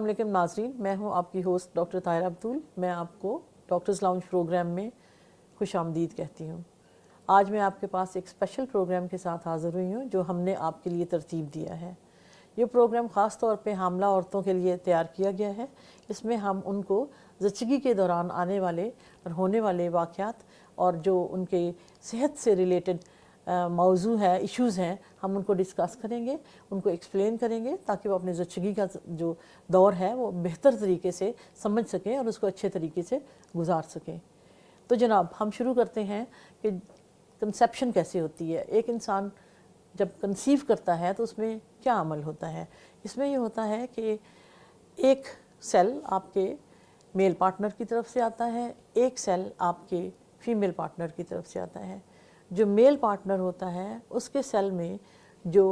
अस्सलाम वालेकुम नाज़रीन, मैं हूं आपकी होस्ट डॉक्टर ताहिरा अब्दुल। मैं आपको डॉक्टर्स लाउंज प्रोग्राम में खुश आमदीद कहती हूं। आज मैं आपके पास एक स्पेशल प्रोग्राम के साथ हाज़िर हुई हूं जो हमने आपके लिए तरतीब दिया है। ये प्रोग्राम ख़ास तौर पे हामला औरतों के लिए तैयार किया गया है। इसमें हम उनको ज़चगी के दौरान आने वाले और होने वाले वाक़यात और जो उनके सेहत से रिलेटेड मौजू है, इश्यूज़ हैं, हम उनको डिस्कस करेंगे, उनको एक्सप्लेन करेंगे ताकि वो अपने ज़चगी का जो दौर है वो बेहतर तरीके से समझ सकें और उसको अच्छे तरीके से गुजार सकें। तो जनाब, हम शुरू करते हैं कि कंसेप्शन कैसे होती है। एक इंसान जब कंसीव करता है तो उसमें क्या अमल होता है। इसमें ये होता है कि एक सेल आपके मेल पार्टनर की तरफ से आता है, एक सेल आपके फीमेल पार्टनर की तरफ से आता है। जो मेल पार्टनर होता है उसके सेल में जो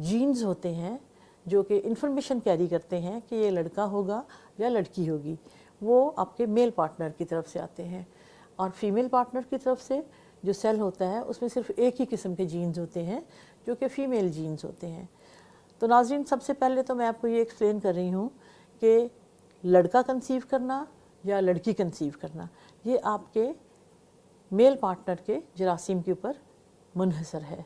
जीन्स होते हैं जो कि इंफॉर्मेशन कैरी करते हैं कि ये लड़का होगा या लड़की होगी, वो आपके मेल पार्टनर की तरफ से आते हैं। और फीमेल पार्टनर की तरफ से जो सेल होता है उसमें सिर्फ एक ही किस्म के जीन्स होते हैं जो कि फ़ीमेल जीन्स होते हैं। तो नाज़रीन, सबसे पहले तो मैं आपको ये एक्सप्लेन कर रही हूँ कि लड़का कंसीव करना या लड़की कंसीव करना ये आपके मेल पार्टनर के जरासीम के ऊपर मुनहसर है।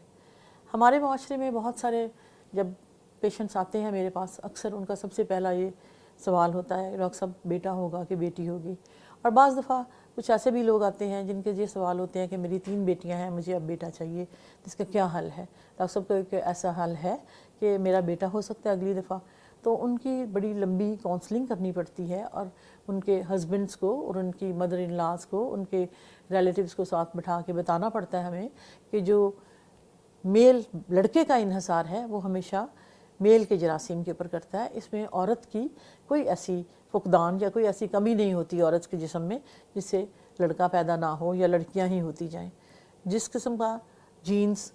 हमारे माशरे में बहुत सारे जब पेशेंट्स आते हैं मेरे पास, अक्सर उनका सबसे पहला ये सवाल होता है, डॉक्टर साहब बेटा होगा कि बेटी होगी। और बाज़ दफ़ा कुछ ऐसे भी लोग आते हैं जिनके ये सवाल होते हैं कि मेरी 3 बेटियां हैं, मुझे अब बेटा चाहिए, इसका क्या हल है। डॉक्टर साहब का ऐसा हल है कि मेरा बेटा हो सकता है अगली दफ़ा। तो उनकी बड़ी लंबी काउंसलिंग करनी पड़ती है और उनके हस्बैंड्स को और उनकी मदर इन लॉज को, उनके रिलेटिव्स को साथ बिठा के बताना पड़ता है हमें कि जो मेल लड़के का इन्हसार है वो हमेशा मेल के जरासीम के ऊपर करता है। इसमें औरत की कोई ऐसी फुकदान या कोई ऐसी कमी नहीं होती औरत के जिस्म में जिससे लड़का पैदा ना हो या लड़कियां ही होती जाएं। जिस किस्म का जीन्स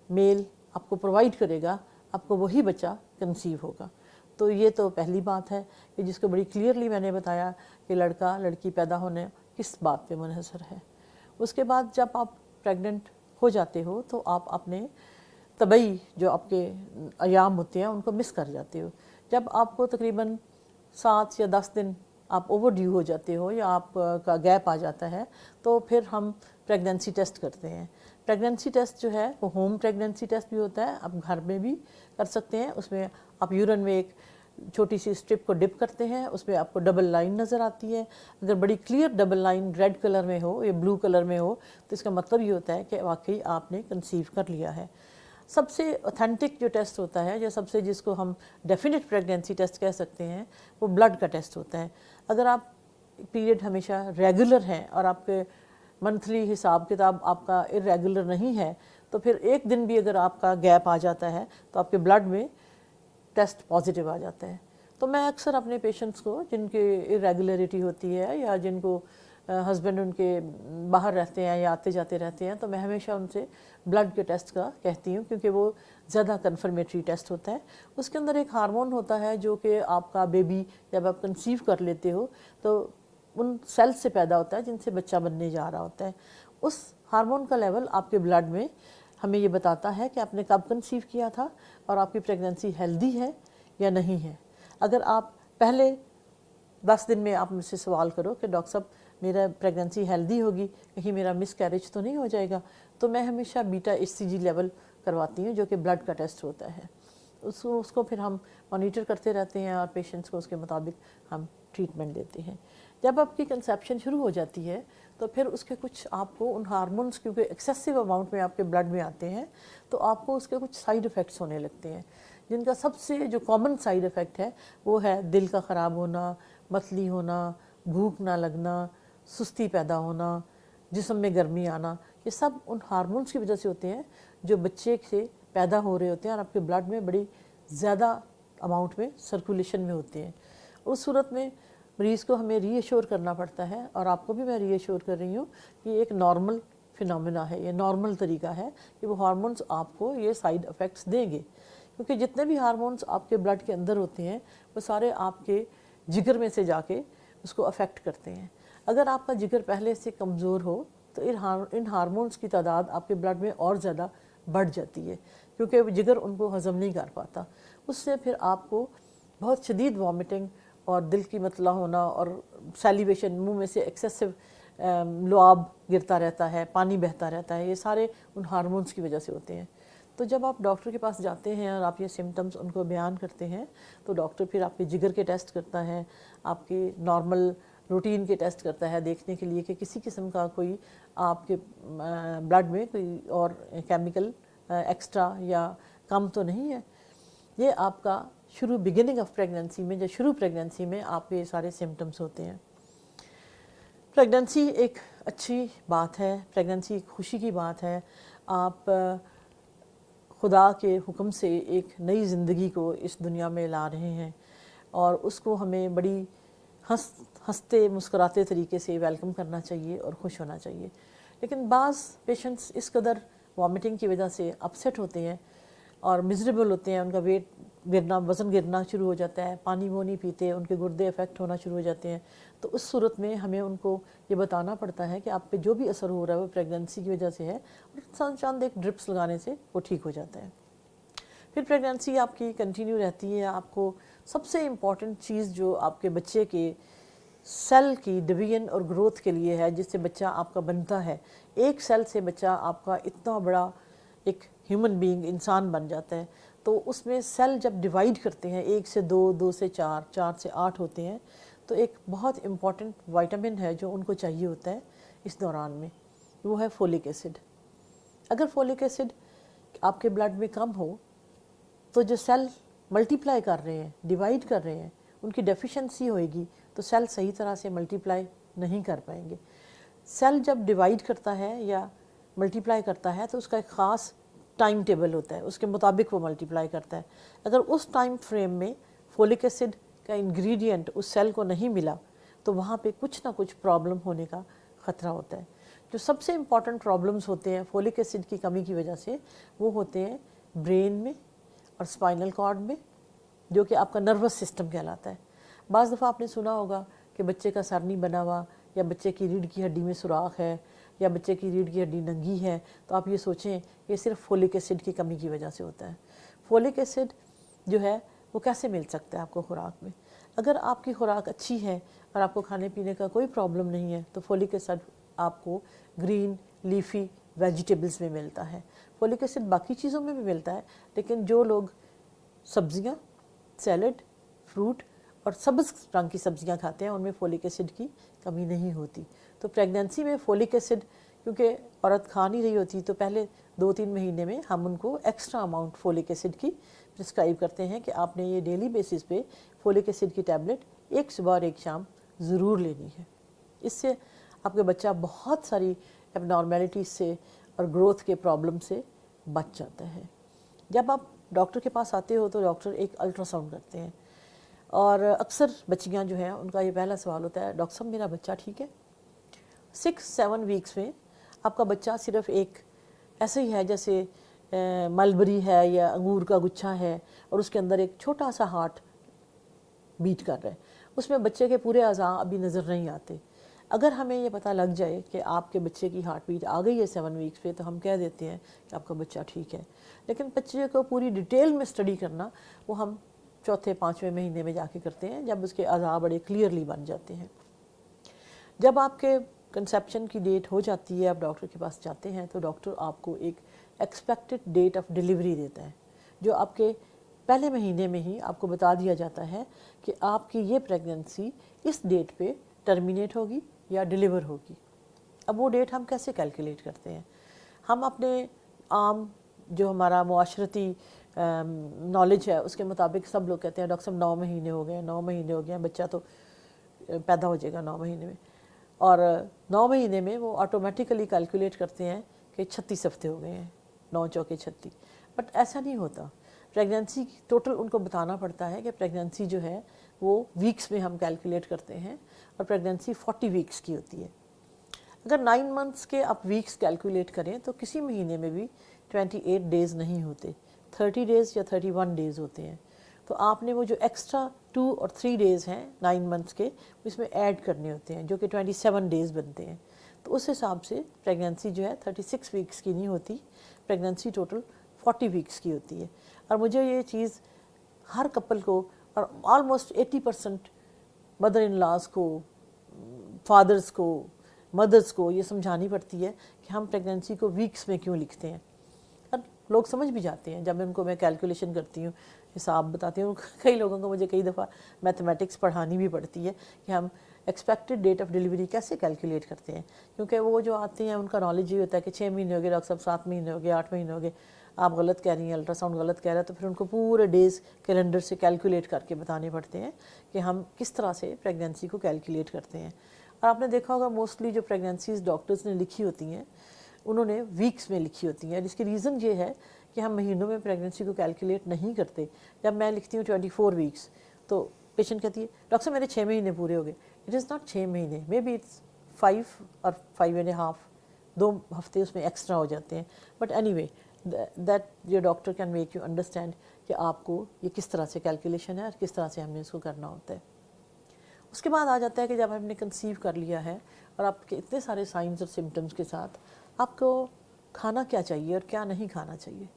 मेल आपको प्रोवाइड करेगा, आपको वही बच्चा कंसीव होगा। तो ये तो पहली बात है कि जिसको बड़ी क्लियरली मैंने बताया कि लड़का लड़की पैदा होने किस बात पे मुनहसर है। उसके बाद जब आप प्रेग्नेंट हो जाते हो तो आप अपने तबई जो आपके अयाम होते हैं उनको मिस कर जाते हो। जब आपको तकरीबन 7 या 10 दिन आप ओवर ड्यू हो जाते हो या आपका गैप आ जाता है तो फिर हम प्रेगनेंसी टेस्ट करते हैं। प्रेगनेंसी टेस्ट जो है वो होम प्रेगनेंसी टेस्ट भी होता है, आप घर में भी कर सकते हैं। उसमें आप यूरिन में एक छोटी सी स्ट्रिप को डिप करते हैं, उसमें आपको डबल लाइन नज़र आती है। अगर बड़ी clear double line red colour में हो या ब्लू कलर में हो तो इसका मतलब ये होता है कि वाकई आपने कंसीव कर लिया है। सबसे ऑथेंटिक जो टेस्ट होता है या सबसे जिसको हम डेफिनेट प्रेगनेंसी टेस्ट कह सकते हैं वो ब्लड का टेस्ट होता है। अगर आप पीरियड हमेशा रेगुलर हैं और आपके मंथली हिसाब किताब आपका इरेगुलर नहीं है तो फिर एक दिन भी अगर आपका गैप आ जाता है तो आपके ब्लड में टेस्ट पॉजिटिव आ जाता है। तो मैं अक्सर अपने पेशेंट्स को जिनकी इरेगुलरिटी होती है या जिनको हस्बैंड उनके बाहर रहते हैं या आते जाते रहते हैं तो मैं हमेशा उनसे ब्लड के टेस्ट का कहती हूँ क्योंकि वो ज़्यादा कन्फर्मेटरी टेस्ट होता है। उसके अंदर एक हार्मोन होता है जो कि आपका बेबी जब आप कंसीव कर लेते हो तो उन सेल्स से पैदा होता है जिनसे बच्चा बनने जा रहा होता है। उस हार्मोन का लेवल आपके ब्लड में हमें ये बताता है कि आपने कब कंसीव किया था और आपकी प्रेगनेंसी हेल्दी है या नहीं है। अगर आप पहले 10 दिन में आप मुझसे सवाल करो कि डॉक्टर साहब मेरा प्रेगनेंसी हेल्दी होगी, कहीं मेरा मिस कैरेज तो नहीं हो जाएगा, तो मैं हमेशा बीटा HCG लेवल करवाती हूँ जो कि ब्लड का टेस्ट होता है। उसको फिर हम मॉनिटर करते रहते हैं और पेशेंट्स को उसके मुताबिक हम ट्रीटमेंट देते हैं। जब आपकी कंसेप्शन शुरू हो जाती है तो फिर उसके कुछ आपको उन हार्मोन्स क्योंकि एक्सेसिव अमाउंट में आपके ब्लड में आते हैं तो आपको उसके कुछ साइड इफ़ेक्ट्स होने लगते हैं, जिनका सबसे जो कॉमन साइड इफ़ेक्ट है वो है दिल का ख़राब होना, मतली होना, भूख ना लगना, सुस्ती पैदा होना, जिस्म में गर्मी आना। ये सब उन हार्मोन्स की वजह से होते हैं जो बच्चे से पैदा हो रहे होते हैं और आपके ब्लड में बड़ी ज़्यादा अमाउंट में सर्कुलेशन में होते हैं। उस सूरत में मरीज़ को हमें रीअश्योर करना पड़ता है और आपको भी मैं रीअश्योर कर रही हूँ कि एक नॉर्मल फिनोमेना है, ये नॉर्मल तरीका है कि वो हार्मोन्स आपको ये साइड इफ़ेक्ट्स देंगे, क्योंकि जितने भी हार्मोन्स आपके ब्लड के अंदर होते हैं वो सारे आपके जिगर में से जाके उसको अफेक्ट करते हैं। अगर आपका जिगर पहले से कमज़ोर हो तो इन हार्मोन्स की तादाद आपके ब्लड में और ज़्यादा बढ़ जाती है क्योंकि जिगर उनको हज़म नहीं कर पाता। उससे फिर आपको बहुत शदीद वॉमिटिंग اور دل کی مطلع ہونا اور سیلیویشن، منہ میں سے ایکسیسو لعاب گرتا رہتا ہے، پانی بہتا رہتا ہے، یہ سارے ان ہارمونز کی وجہ سے ہوتے ہیں۔ تو جب آپ ڈاکٹر کے پاس جاتے ہیں اور آپ یہ سمٹمز ان کو بیان کرتے ہیں تو ڈاکٹر پھر آپ کے جگر کے ٹیسٹ کرتا ہے، آپ کے نارمل روٹین کے ٹیسٹ کرتا ہے دیکھنے کے لیے کہ کسی قسم کا کوئی آپ کے بلڈ میں کوئی اور کیمیکل ایکسٹرا یا کم تو نہیں ہے۔ یہ آپ کا بگننگ آف پریگننسی میں، جو شروع پریگننسی میں آپ کے یہ سارے سمٹمز ہوتے ہیں۔ پریگننسی ایک اچھی بات ہے، پریگننسی ایک خوشی کی بات ہے۔ آپ خدا کے حکم سے ایک نئی زندگی کو اس دنیا میں لا رہے ہیں اور اس کو ہمیں بڑی ہنستے مسکراتے طریقے سے ویلکم کرنا چاہیے اور خوش ہونا چاہیے۔ لیکن بعض پیشنٹس اس قدر وامٹنگ کی وجہ سے اپسیٹ ہوتے ہیں اور مزریبل ہوتے ہیں، ان کا ویٹ گرنا، وزن گرنا شروع ہو جاتا ہے، پانی وہ نہیں پیتے، ان کے گردے افیکٹ ہونا شروع ہو جاتے ہیں۔ تو اس صورت میں ہمیں ان کو یہ بتانا پڑتا ہے کہ آپ پہ جو بھی اثر ہو رہا ہے وہ پریگننسی کی وجہ سے ہے، اور چند ایک ڈرپس لگانے سے وہ ٹھیک ہو جاتا ہے۔ پھر پریگننسی آپ کی کنٹینیو رہتی ہے۔ آپ کو سب سے امپورٹنٹ چیز جو آپ کے بچے کے سیل کی ڈویژن اور گروتھ کے لیے ہے، جس سے بچہ آپ کا بنتا ہے، ایک سیل سے بچہ آپ کا اتنا بڑا ایک ہیومن بینگ انسان بن جاتا ہے، تو اس میں سیل جب ڈیوائیڈ کرتے ہیں 1 سے 2، 2 سے 4، 4 سے 8 ہوتے ہیں، تو ایک بہت امپورٹنٹ وائٹامن ہے جو ان کو چاہیے ہوتا ہے اس دوران میں، وہ ہے فولک ایسڈ۔ اگر فولک ایسڈ آپ کے بلڈ میں کم ہو تو جو سیل ملٹیپلائی کر رہے ہیں، ڈیوائیڈ کر رہے ہیں، ان کی ڈیفیشنسی ہوئے گی تو سیل صحیح طرح سے ملٹیپلائی نہیں کر پائیں گے۔ سیل جب ڈیوائیڈ کرتا ہے یا ملٹیپلائی کرتا ہے تو اس کا ایک خاص ٹائم ٹیبل ہوتا ہے، اس کے مطابق وہ ملٹیپلائی کرتا ہے۔ اگر اس ٹائم فریم میں فولک ایسڈ کا انگریڈینٹ اس سیل کو نہیں ملا تو وہاں پہ کچھ نہ کچھ پرابلم ہونے کا خطرہ ہوتا ہے۔ جو سب سے امپورٹنٹ پرابلمز ہوتے ہیں فولک ایسڈ کی کمی کی وجہ سے، وہ ہوتے ہیں برین میں اور اسپائنل کارڈ میں، جو کہ آپ کا نروس سسٹم کہلاتا ہے۔ بعض دفعہ آپ نے سنا ہوگا کہ بچے کا سر نہیں بنا ہوا، یا بچے کی ریڑھ کی ہڈی میں سوراخ ہے، یا بچے کی ریڑھ کی ہڈی ننگی ہے، تو آپ یہ سوچیں یہ صرف فولک ایسڈ کی کمی کی وجہ سے ہوتا ہے۔ فولک ایسڈ جو ہے وہ کیسے مل سکتا ہے آپ کو خوراک میں؟ اگر آپ کی خوراک اچھی ہے اور آپ کو کھانے پینے کا کوئی پرابلم نہیں ہے تو فولک ایسڈ آپ کو گرین لیفی ویجیٹیبلز میں ملتا ہے۔ فولک ایسڈ باقی چیزوں میں بھی ملتا ہے، لیکن جو لوگ سبزیاں، سیلڈ، فروٹ اور سبز رنگ کی سبزیاں کھاتے ہیں ان میں فولک ایسڈ کی کمی نہیں ہوتی۔ تو پریگننسی میں فولک ایسڈ کیونکہ عورت کھا نہیں رہی ہوتی، تو پہلے 2-3 مہینے میں ہم ان کو ایکسٹرا اماؤنٹ فولک ایسڈ کی پرسکرائب کرتے ہیں کہ آپ نے یہ ڈیلی بیسس پہ فولک ایسڈ کی ٹیبلٹ ایک صبح اور ایک شام ضرور لینی ہے۔ اس سے آپ کا بچہ بہت ساری ایب نارمیلٹیز سے اور گروتھ کے پرابلم سے بچ جاتا ہے۔ جب آپ ڈاکٹر کے پاس آتے ہو تو ڈاکٹر ایک الٹرا ساؤنڈ کرتے ہیں، اور اکثر بچیاں جو ہیں ان کا یہ پہلا سوال ہوتا ہے، ڈاکٹر صاحب میرا بچہ ٹھیک ہے؟ 6-7 ویکس میں آپ کا بچہ صرف ایک ایسے ہی ہے جیسے ملبری ہے یا انگور کا گچھا ہے، اور اس کے اندر ایک چھوٹا سا ہارٹ بیٹ کر رہا ہے، اس میں بچے کے پورے اعضاء ابھی نظر نہیں آتے۔ اگر ہمیں یہ پتہ لگ جائے کہ آپ کے بچے کی ہارٹ بیٹ آ گئی ہے 7 ویکس پہ تو ہم کہہ دیتے ہیں کہ آپ کا بچہ ٹھیک ہے۔ لیکن بچے کو پوری ڈیٹیل میں اسٹڈی کرنا وہ ہم 4-5ویں مہینے میں جا کے کرتے ہیں، جب اس کے اعضاء بڑے کلیئرلی بن جاتے ہیں۔ جب آپ کے کنسیپشن کی ڈیٹ ہو جاتی ہے، آپ ڈاکٹر کے پاس جاتے ہیں تو ڈاکٹر آپ کو ایک ایکسپیکٹڈ ڈیٹ آف ڈیلیوری دیتا ہے، جو آپ کے پہلے مہینے میں ہی آپ کو بتا دیا جاتا ہے کہ آپ کی یہ پریگننسی اس ڈیٹ پہ ٹرمینیٹ ہوگی یا ڈیلیور ہوگی۔ اب وہ ڈیٹ ہم کیسے کیلکولیٹ کرتے ہیں؟ ہم اپنے عام جو ہمارا معاشرتی نالج ہے اس کے مطابق سب لوگ کہتے ہیں ڈاکٹر صاحب 9 مہینے ہو گئے، 9 مہینے ہو گئے، بچہ تو پیدا ہو جائے گا 9 مہینے میں، اور 9 مہینے میں وہ آٹومیٹیکلی کیلکولیٹ کرتے ہیں کہ 36 ہفتے ہو گئے ہیں، 9 چوکے 36۔ بٹ ایسا نہیں ہوتا، پریگننسی کی ٹوٹل ان کو بتانا پڑتا ہے کہ پریگننسی جو ہے وہ ویکس میں ہم کیلکولیٹ کرتے ہیں، اور پریگننسی 40 ویکس کی ہوتی ہے۔ اگر 9 منتھس کے آپ ویکس کیلکولیٹ کریں تو کسی مہینے میں بھی 28 ڈیز نہیں ہوتے، 30 ڈیز یا 31 ڈیز ہوتے ہیں۔ تو آپ نے وہ جو ایکسٹرا 2 اور 3 ڈیز ہیں 9 منتھس کے اس میں ایڈ کرنے ہوتے ہیں، جو کہ 27 ڈیز بنتے ہیں۔ تو اس حساب سے پریگننسی جو ہے 36 ویکس کی نہیں ہوتی، پریگننسی ٹوٹل 40 ویکس کی ہوتی ہے۔ اور مجھے یہ چیز ہر کپل کو اور آلموسٹ 80% मदर इन लॉज को, फादर्स को, मदर्स को ये समझानी पड़ती है कि हम प्रेगनेंसी को वीक्स में क्यों लिखते हैं। और लोग समझ भी जाते हैं। जब उनको मैं कैलकुलेशन करती हूँ, हिसाब बताती हूँ, कई लोगों को मुझे कई दफ़ा मैथमेटिक्स पढ़ानी भी पड़ती है कि हम एक्सपेक्टेड डेट ऑफ डिलीवरी कैसे कैलकुलेट करते हैं, क्योंकि वो जो आते हैं उनका नॉलेज ये होता है कि 6 महीने हो गए डॉक्टर साहब, 7 महीने हो गए, 8 महीने हो गए, आप गलत कह रही हैं, अल्ट्रासाउंड गलत कह रहा है। तो फिर उनको पूरे डेज़ कैलेंडर से कैलकुलेट करके बताने पड़ते हैं कि हम किस तरह से प्रेगनेंसी को कैलकुलेट करते हैं। और आपने देखा होगा मोस्टली जो प्रेगनेंसीज डॉक्टर्स ने लिखी होती हैं उन्होंने वीक्स में लिखी होती हैं। इसकी रीज़न ये है कि हम महीनों में प्रेगनेंसी को कैलकुलेट नहीं करते। जब मैं लिखती हूँ 24 वीक्स तो पेशेंट कहती है डॉक्टर साहब मेरे 6 महीने पूरे हो गए। इट इज़ नॉट 6 महीने, मे बी इट्स 5 और 5.5, 2 हफ्ते उसमें एक्स्ट्रा हो जाते हैं। But anyway that your doctor can make you understand कि आपको ये किस तरह से कैलकुलेशन है और किस तरह से हमने इसको करना होता है। उसके बाद आ जाता है कि जब हमने कंसीव कर लिया है और आपके इतने सारे साइंस और सिम्टम्स के साथ आपको खाना क्या चाहिए और क्या नहीं खाना चाहिए।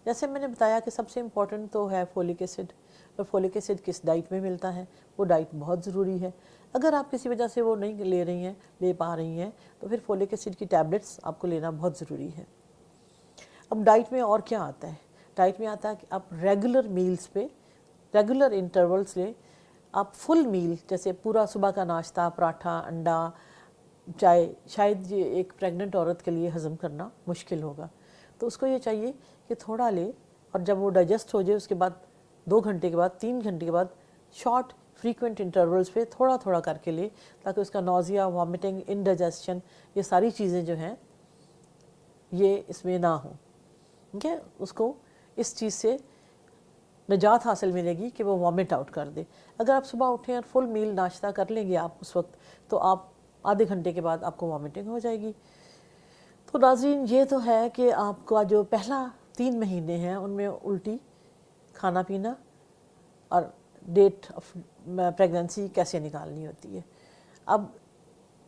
जैसे मैंने बताया कि सबसे इम्पॉर्टेंट तो है फोलिक एसिड, और फोलिक एसिड किस डाइट में मिलता है, वो डाइट बहुत ज़रूरी है। अगर आप किसी वजह से वो नहीं ले रही हैं, ले पा रही हैं, तो फिर फोलिक एसिड की टैबलेट्स आपको लेना बहुत ज़रूरी है। अब डाइट में और क्या आता है? डाइट में आता है कि आप रेगुलर मील्स पे रेगुलर इंटरवल्स लें। आप फुल मील जैसे पूरा सुबह का नाश्ता, पराठा, अंडा, चाय, शायद ये एक प्रेग्नेंट औरत के लिए हज़म करना मुश्किल होगा, तो उसको ये चाहिए कि थोड़ा ले और जब वो डाइजेस्ट हो जाए उसके बाद 2 घंटे के बाद, 3 घंटे के बाद शॉर्ट फ्रीक्वेंट इंटरवल्स पे थोड़ा थोड़ा करके ले, ताकि उसका नौजिया, वॉमिटिंग, इनडाइजेशन, ये सारी चीज़ें जो हैं ये इसमें ना हो। ठीक है, उसको इस चीज़ से निजात हासिल मिलेगी कि वो वॉमिट आउट कर दे। अगर आप सुबह उठें और फुल मील नाश्ता कर लेंगे आप उस वक्त, तो आप आधे घंटे के बाद आपको वॉमिटिंग हो जाएगी। तो नाज़रीन, ये तो है कि आपका जो पहला 3 महीने हैं उनमें उल्टी, खाना पीना और डेट ऑफ प्रेगनेंसी कैसे निकालनी होती है। अब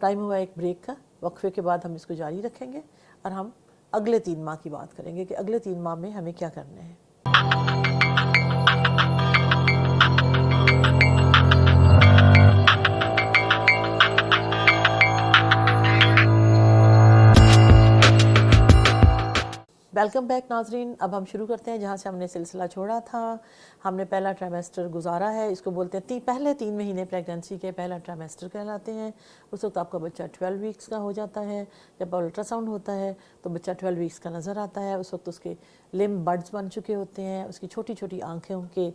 टाइम हुआ एक ब्रेक का, वक्फे के बाद हम इसको जारी रखेंगे और हम अगले 3 माह की बात करेंगे कि अगले 3 माह में हमें क्या करना है। वेलकम बैक नाजरीन। अब हम शुरू करते हैं जहाँ से हमने सिलसिला छोड़ा था। हमने पहला ट्राइमेस्टर गुजारा है, इसको बोलते हैं पहले 3 महीने प्रेगनेंसी के पहला ट्राइमेस्टर कहलाते हैं। उस वक्त आपका बच्चा 12 वीक्स का हो जाता है। जब अल्ट्रासाउंड होता है तो बच्चा 12 वीक्स का नज़र आता है। उस वक्त उसके लिम्ब बड्स बन चुके होते हैं, उसकी छोटी छोटी आँखें के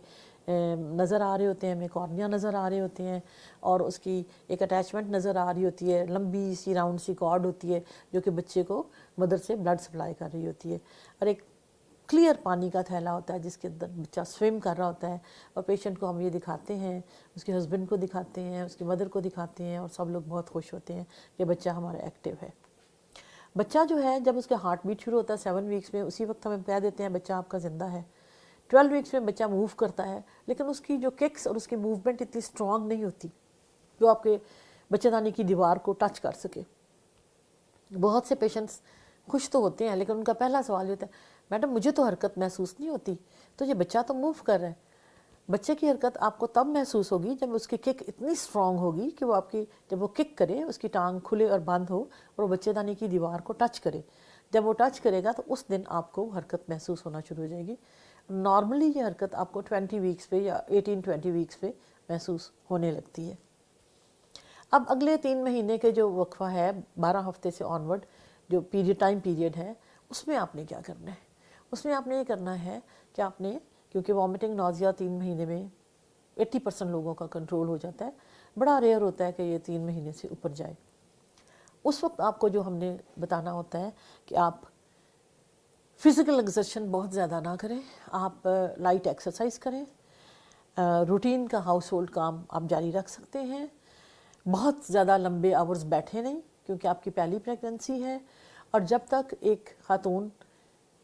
नज़र आ रहे होते हैं, हमें कॉर्निया नज़र आ रहे होते हैं, और उसकी एक अटैचमेंट नज़र आ रही होती है, लंबी सी राउंड सी कॉर्ड होती है जो कि बच्चे को मदर से ब्लड सप्लाई कर रही होती है, और एक क्लियर पानी का थैला होता है जिसके अंदर बच्चा स्विम कर रहा होता है। और पेशेंट को हम ये दिखाते हैं, उसके हस्बैंड को दिखाते हैं, उसकी मदर को दिखाते हैं, और सब लोग बहुत खुश होते हैं कि बच्चा हमारा एक्टिव है। बच्चा जो है जब उसका हार्ट बीट शुरू होता है 7 वीक्स में, उसी वक्त हम कह देते हैं बच्चा आपका ज़िंदा है। 12 वीक्स में बच्चा मूव करता है, लेकिन उसकी जो किक्स और उसकी मूवमेंट इतनी स्ट्रॉन्ग नहीं होती जो आपके बच्चेदानी की दीवार को टच कर सके। बहुत से पेशेंट्स खुश तो होते हैं, लेकिन उनका पहला सवाल ये होता है, मैडम मुझे तो हरकत महसूस नहीं होती, तो ये बच्चा तो मूव कर रहा है। बच्चे की हरकत आपको तब महसूस होगी जब उसकी किक इतनी स्ट्रॉन्ग होगी कि वो आपकी, जब वो किक करे, उसकी टांग खुले और बंद हो और वो बच्चेदानी की दीवार को टच करे। जब वो टच करेगा तो उस दिन आपको हरकत महसूस होना शुरू हो जाएगी। नॉर्मली ये हरकत आपको 20 वीक्स पे या 18-20 वीक्स पे महसूस होने लगती है। अब अगले 3 महीने के जो वक्फा है 12 हफ्ते से ऑनवर्ड जो टाइम पीरियड है, उसमें आपने क्या करना है? उसमें आपने ये करना है कि आपने, क्योंकि वॉमिटिंग नौजिया 3 महीने में 80% लोगों का कंट्रोल हो जाता है, बड़ा रेयर होता है कि ये 3 महीने से ऊपर जाए। उस वक्त आपको जो हमने बताना होता है कि आप फिज़िकल एक्सर्शन बहुत ज़्यादा ना करें, आप लाइट एक्सरसाइज करें, रूटीन का हाउस होल्ड काम आप जारी रख सकते हैं। बहुत ज़्यादा लंबे आवर्स बैठे नहीं, क्योंकि आपकी पहली प्रेगनेंसी है, और जब तक एक खातून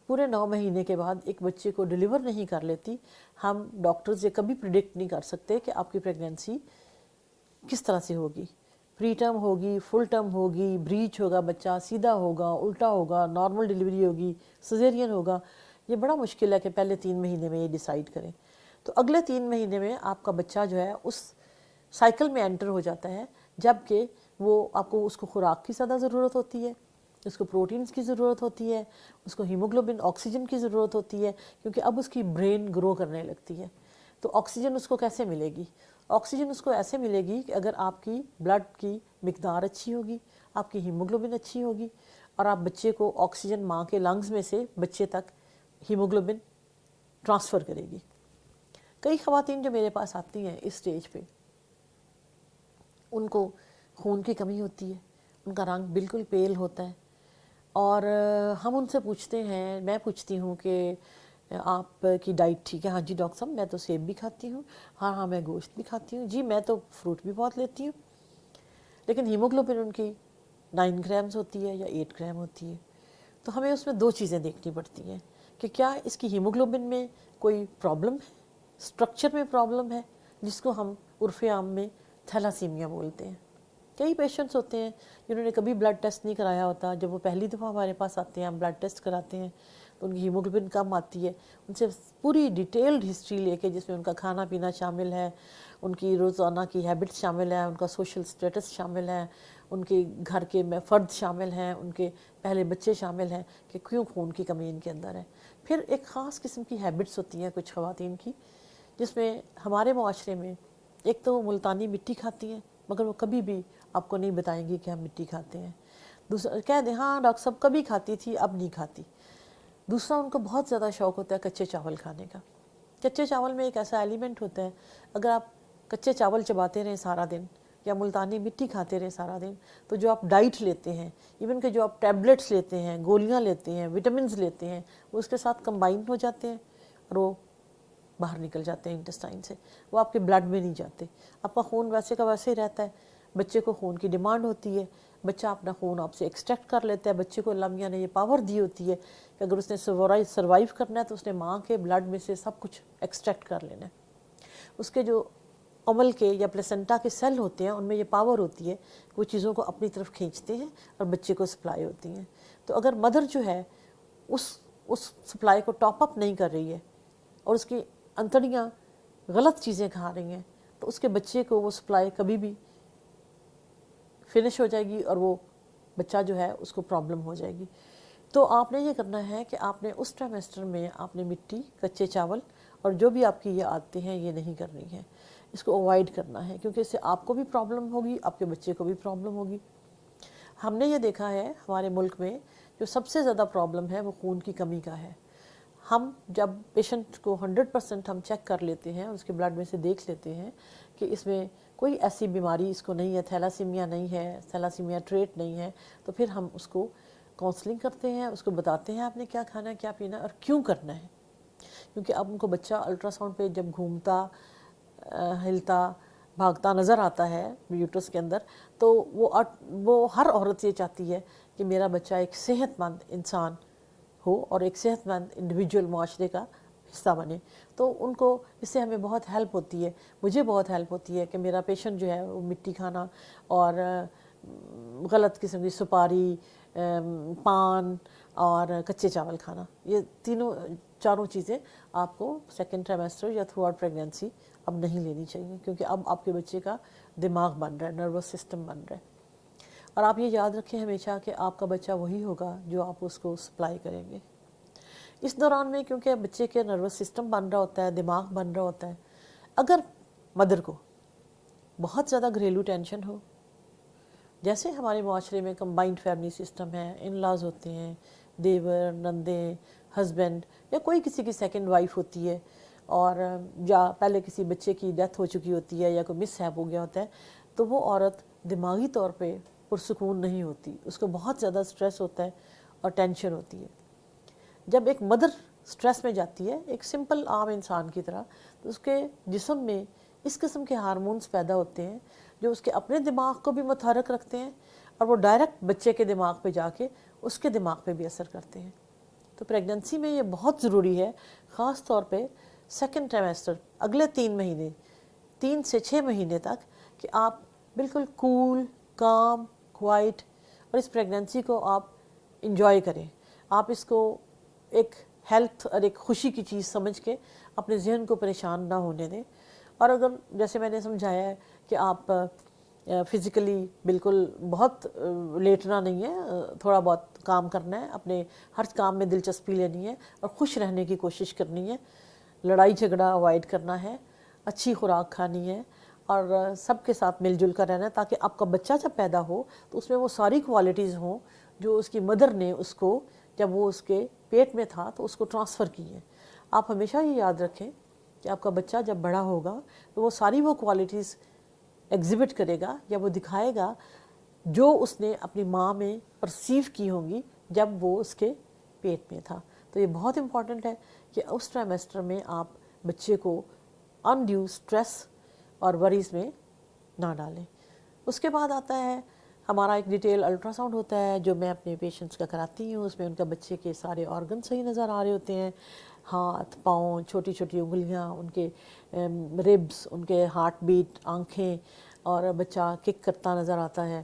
पूरे 9 महीने के बाद एक बच्चे को डिलीवर नहीं कर लेती, हम डॉक्टर्स ये कभी प्रिडिक्ट नहीं कर सकते कि आपकी प्रेगनेंसी किस तरह से होगी। प्री टर्म होगी, फुल टर्म होगी, ब्रीच होगा, बच्चा सीधा होगा, उल्टा होगा, नॉर्मल डिलीवरी होगी, सिजेरियन होगा। ये बड़ा मुश्किल है कि पहले 3 महीने में ये डिसाइड करें। तो अगले 3 महीने में आपका बच्चा जो है उस साइकिल में एंटर हो जाता है, जबकि वो आपको उसको खुराक की ज़्यादा ज़रूरत होती है, उसको प्रोटीन्स की ज़रूरत होती है, उसको हीमोग्लोबिन ऑक्सीजन की ज़रूरत होती है, क्योंकि अब उसकी ब्रेन ग्रो करने लगती है। तो ऑक्सीजन उसको कैसे मिलेगी? ऑक्सीजन उसको ऐसे मिलेगी कि अगर आपकी ब्लड की मिकदार अच्छी होगी, आपकी हीमोग्लोबिन अच्छी होगी, और आप बच्चे को ऑक्सीजन माँ के लंग्स में से बच्चे तक हीमोग्लोबिन ट्रांसफ़र करेगी। कई ख़वातीन जो मेरे पास आती हैं इस स्टेज पे, उनको खून की कमी होती है, उनका रंग बिल्कुल पेल होता है, और हम उनसे पूछते हैं, मैं पूछती हूँ कि आपकी डाइट ठीक है? हाँ जी डॉक्टर साहब, मैं तो सेब भी खाती हूँ, हाँ मैं गोश्त भी खाती हूँ, जी मैं तो फ्रूट भी बहुत लेती हूँ, लेकिन हीमोग्लोबिन उनकी 9 ग्राम्स होती है या 8 ग्राम होती है। तो हमें उसमें 2 चीज़ें देखनी पड़ती हैं कि क्या इसकी हीमोग्लोबिन में कोई प्रॉब्लम है, स्ट्रक्चर में प्रॉब्लम है, जिसको हम उर्फ़े आम में थैलासीमिया बोलते हैं। कई पेशेंट्स होते हैं जिन्होंने कभी ब्लड टेस्ट नहीं कराया होता, जब वो पहली दफ़ा हमारे पास आते हैं, हम ब्लड टेस्ट कराते हैं तो उनकी हीमोग्लोबिन कम आती है। उनसे पूरी डिटेल्ड हिस्ट्री लेके, जिसमें उनका खाना पीना शामिल है, उनकी रोज़ाना की हैबिट्स शामिल है, उनका सोशल स्टेटस शामिल है, उनके घर के में फ़र्द शामिल हैं, उनके पहले बच्चे शामिल हैं कि क्यों खून की कमी इनके अंदर है। फिर एक ख़ास किस्म की हैबिट्स होती हैं कुछ ख़वातीन की, जिसमें हमारे मुआशरे में एक तो वो मुल्तानी मिट्टी खाती हैं, मगर वो कभी भी आपको नहीं बताएंगी कि हम मिट्टी खाते हैं। दूसरा कह दें हाँ डॉक्टर साहब कभी खाती थी, अब नहीं खाती। दूसरा, उनको बहुत ज़्यादा शौक़ होता है कच्चे चावल खाने का। कच्चे चावल में एक ऐसा एलिमेंट होता है, अगर आप कच्चे चावल चबाते रहें सारा दिन या मुल्तानी मिट्टी खाते रहें सारा दिन, तो जो आप डाइट लेते हैं, इवन के जो आप टैबलेट्स लेते हैं, गोलियां लेते हैं, विटामिन लेते हैं, वो उसके साथ कंबाइन हो जाते हैं और वो बाहर निकल जाते हैं इंटेस्टाइन से, वो आपके ब्लड में नहीं जाते। आपका खून वैसे का वैसे ही रहता है। बच्चे को खून की डिमांड होती है, बच्चा अपना खून आपसे एक्सट्रैक्ट कर लेता है। बच्चे को अल्लाह मियां ने ये पावर दी होती है कि अगर उसने सर्वाइव करना है तो उसने माँ के ब्लड में से सब कुछ एक्सट्रैक्ट कर लेना है। उसके जो अमल के या प्लेसेंटा के सेल होते हैं, उनमें ये पावर होती है, वो चीज़ों को अपनी तरफ खींचते हैं और बच्चे को सप्लाई होती हैं। तो अगर मदर जो है उस सप्लाई को टॉप अप नहीं कर रही है और उसकी अंतड़ियाँ गलत चीज़ें खा रही हैं, तो उसके बच्चे को वो सप्लाई कभी भी फिनिश हो जाएगी और वो बच्चा जो है उसको प्रॉब्लम हो जाएगी। तो आपने ये करना है कि आपने उस ट्राइमेस्टर में आपने मिट्टी, कच्चे चावल और जो भी आपकी ये आदतें हैं ये नहीं करनी है, इसको अवॉइड करना है, क्योंकि इससे आपको भी प्रॉब्लम होगी, आपके बच्चे को भी प्रॉब्लम होगी। हमने ये देखा है हमारे मुल्क में जो सबसे ज़्यादा प्रॉब्लम है वो खून की कमी का है। हम जब पेशेंट को 100% हम चेक कर लेते हैं, उसके ब्लड में से देख लेते हैं कि इसमें कोई ऐसी बीमारी इसको नहीं है, थैलासीमिया नहीं है, थैलासीमिया ट्रेट नहीं है, तो फिर हम उसको काउंसलिंग करते हैं, उसको बताते हैं आपने क्या खाना है, क्या पीना और क्यों करना है। क्योंकि अब उनको बच्चा अल्ट्रासाउंड पे जब घूमता, हिलता, भागता नज़र आता है यूट्रस के अंदर, तो वो हर औरत ये चाहती है कि मेरा बच्चा एक सेहतमंद इंसान हो और एक सेहतमंद इंडिविजुअल माशरे का हिस्सा बने। तो उनको इससे हमें बहुत हेल्प होती है, मुझे बहुत हेल्प होती है कि मेरा पेशेंट जो है वो मिट्टी खाना और गलत किस्म की सुपारी, पान और कच्चे चावल खाना, ये चारों चीज़ें आपको सेकेंड ट्राइमेस्टर या थ्रू आउट प्रेगनेंसी अब नहीं लेनी चाहिए, क्योंकि अब आपके बच्चे का दिमाग बन रहा है, नर्वस सिस्टम बन रहा है। और आप ये याद रखें हमेशा कि आपका बच्चा वही होगा जो आप उसको सप्लाई करेंगे। इस दौरान में क्योंकि बच्चे के नर्वस सिस्टम बन रहा होता है, दिमाग बन रहा होता है, अगर मदर को बहुत ज़्यादा घरेलू टेंशन हो, जैसे हमारे माशरे में कंबाइंड फैमिली सिस्टम है, इन लॉज होते हैं, देवर, नंदे, हस्बैंड या कोई किसी की सेकंड वाइफ होती है, और या पहले किसी बच्चे की डेथ हो चुकी होती है या कोई मिसहैप हो गया होता है, तो वो औरत दिमागी तौर पे पुरसुकून नहीं होती, उसको बहुत ज़्यादा स्ट्रेस होता है और टेंशन होती है। जब एक मदर स्ट्रेस में जाती है एक सिंपल आम इंसान की तरह, तो उसके जिस्म में इस किस्म के हार्मोन्स पैदा होते हैं जो उसके अपने दिमाग को भी मुतहरक रखते हैं और वो डायरेक्ट बच्चे के दिमाग पे जाके उसके दिमाग पे भी असर करते हैं। तो प्रेगनेंसी में ये बहुत ज़रूरी है, ख़ास तौर पे सेकंड ट्राइमेस्टर, अगले 3 महीने, 3 से 6 महीने तक, कि आप बिल्कुल कूल, काम, क्वाइट और इस प्रेगनेंसी को आप इंजॉय करें। आप इसको एक हेल्थ और एक खुशी की चीज़ समझ के अपने जहन को परेशान ना होने दें। और अगर जैसे मैंने समझाया है کہ آپ فزیکلی بالکل بہت لیٹنا نہیں ہے، تھوڑا بہت کام کرنا ہے، اپنے ہر کام میں دلچسپی لینی ہے اور خوش رہنے کی کوشش کرنی ہے، لڑائی جھگڑا اوائڈ کرنا ہے، اچھی خوراک کھانی ہے اور سب کے ساتھ مل جل کر رہنا ہے، تاکہ آپ کا بچہ جب پیدا ہو تو اس میں وہ ساری کوالٹیز ہوں جو اس کی مدر نے اس کو جب وہ اس کے پیٹ میں تھا تو اس کو ٹرانسفر کی ہیں۔ آپ ہمیشہ یہ یاد رکھیں کہ آپ کا بچہ جب بڑا ہوگا تو وہ ساری وہ کوالٹیز ایگزیبٹ کرے گا یا وہ دکھائے گا جو اس نے اپنی ماں میں پرسیو کی ہوں گی جب وہ اس کے پیٹ میں تھا۔ تو یہ بہت امپورٹنٹ ہے کہ اس ٹرائمیسٹر میں آپ بچے کو ان ڈیو اسٹریس اور وریز میں نہ ڈالیں۔ اس کے بعد آتا ہے ہمارا ایک ڈیٹیل الٹرا ساؤنڈ ہوتا ہے جو میں اپنے پیشنٹس کا کراتی ہوں۔ اس میں ان کا بچے کے سارے آرگن صحیح نظر آ رہے ہوتے ہیں، ہاتھ پاؤں، چھوٹی چھوٹی انگلیاں، ان کے ریبس، ان کے ہارٹ بیٹ، آنکھیں، اور بچہ کک کرتا نظر آتا ہے۔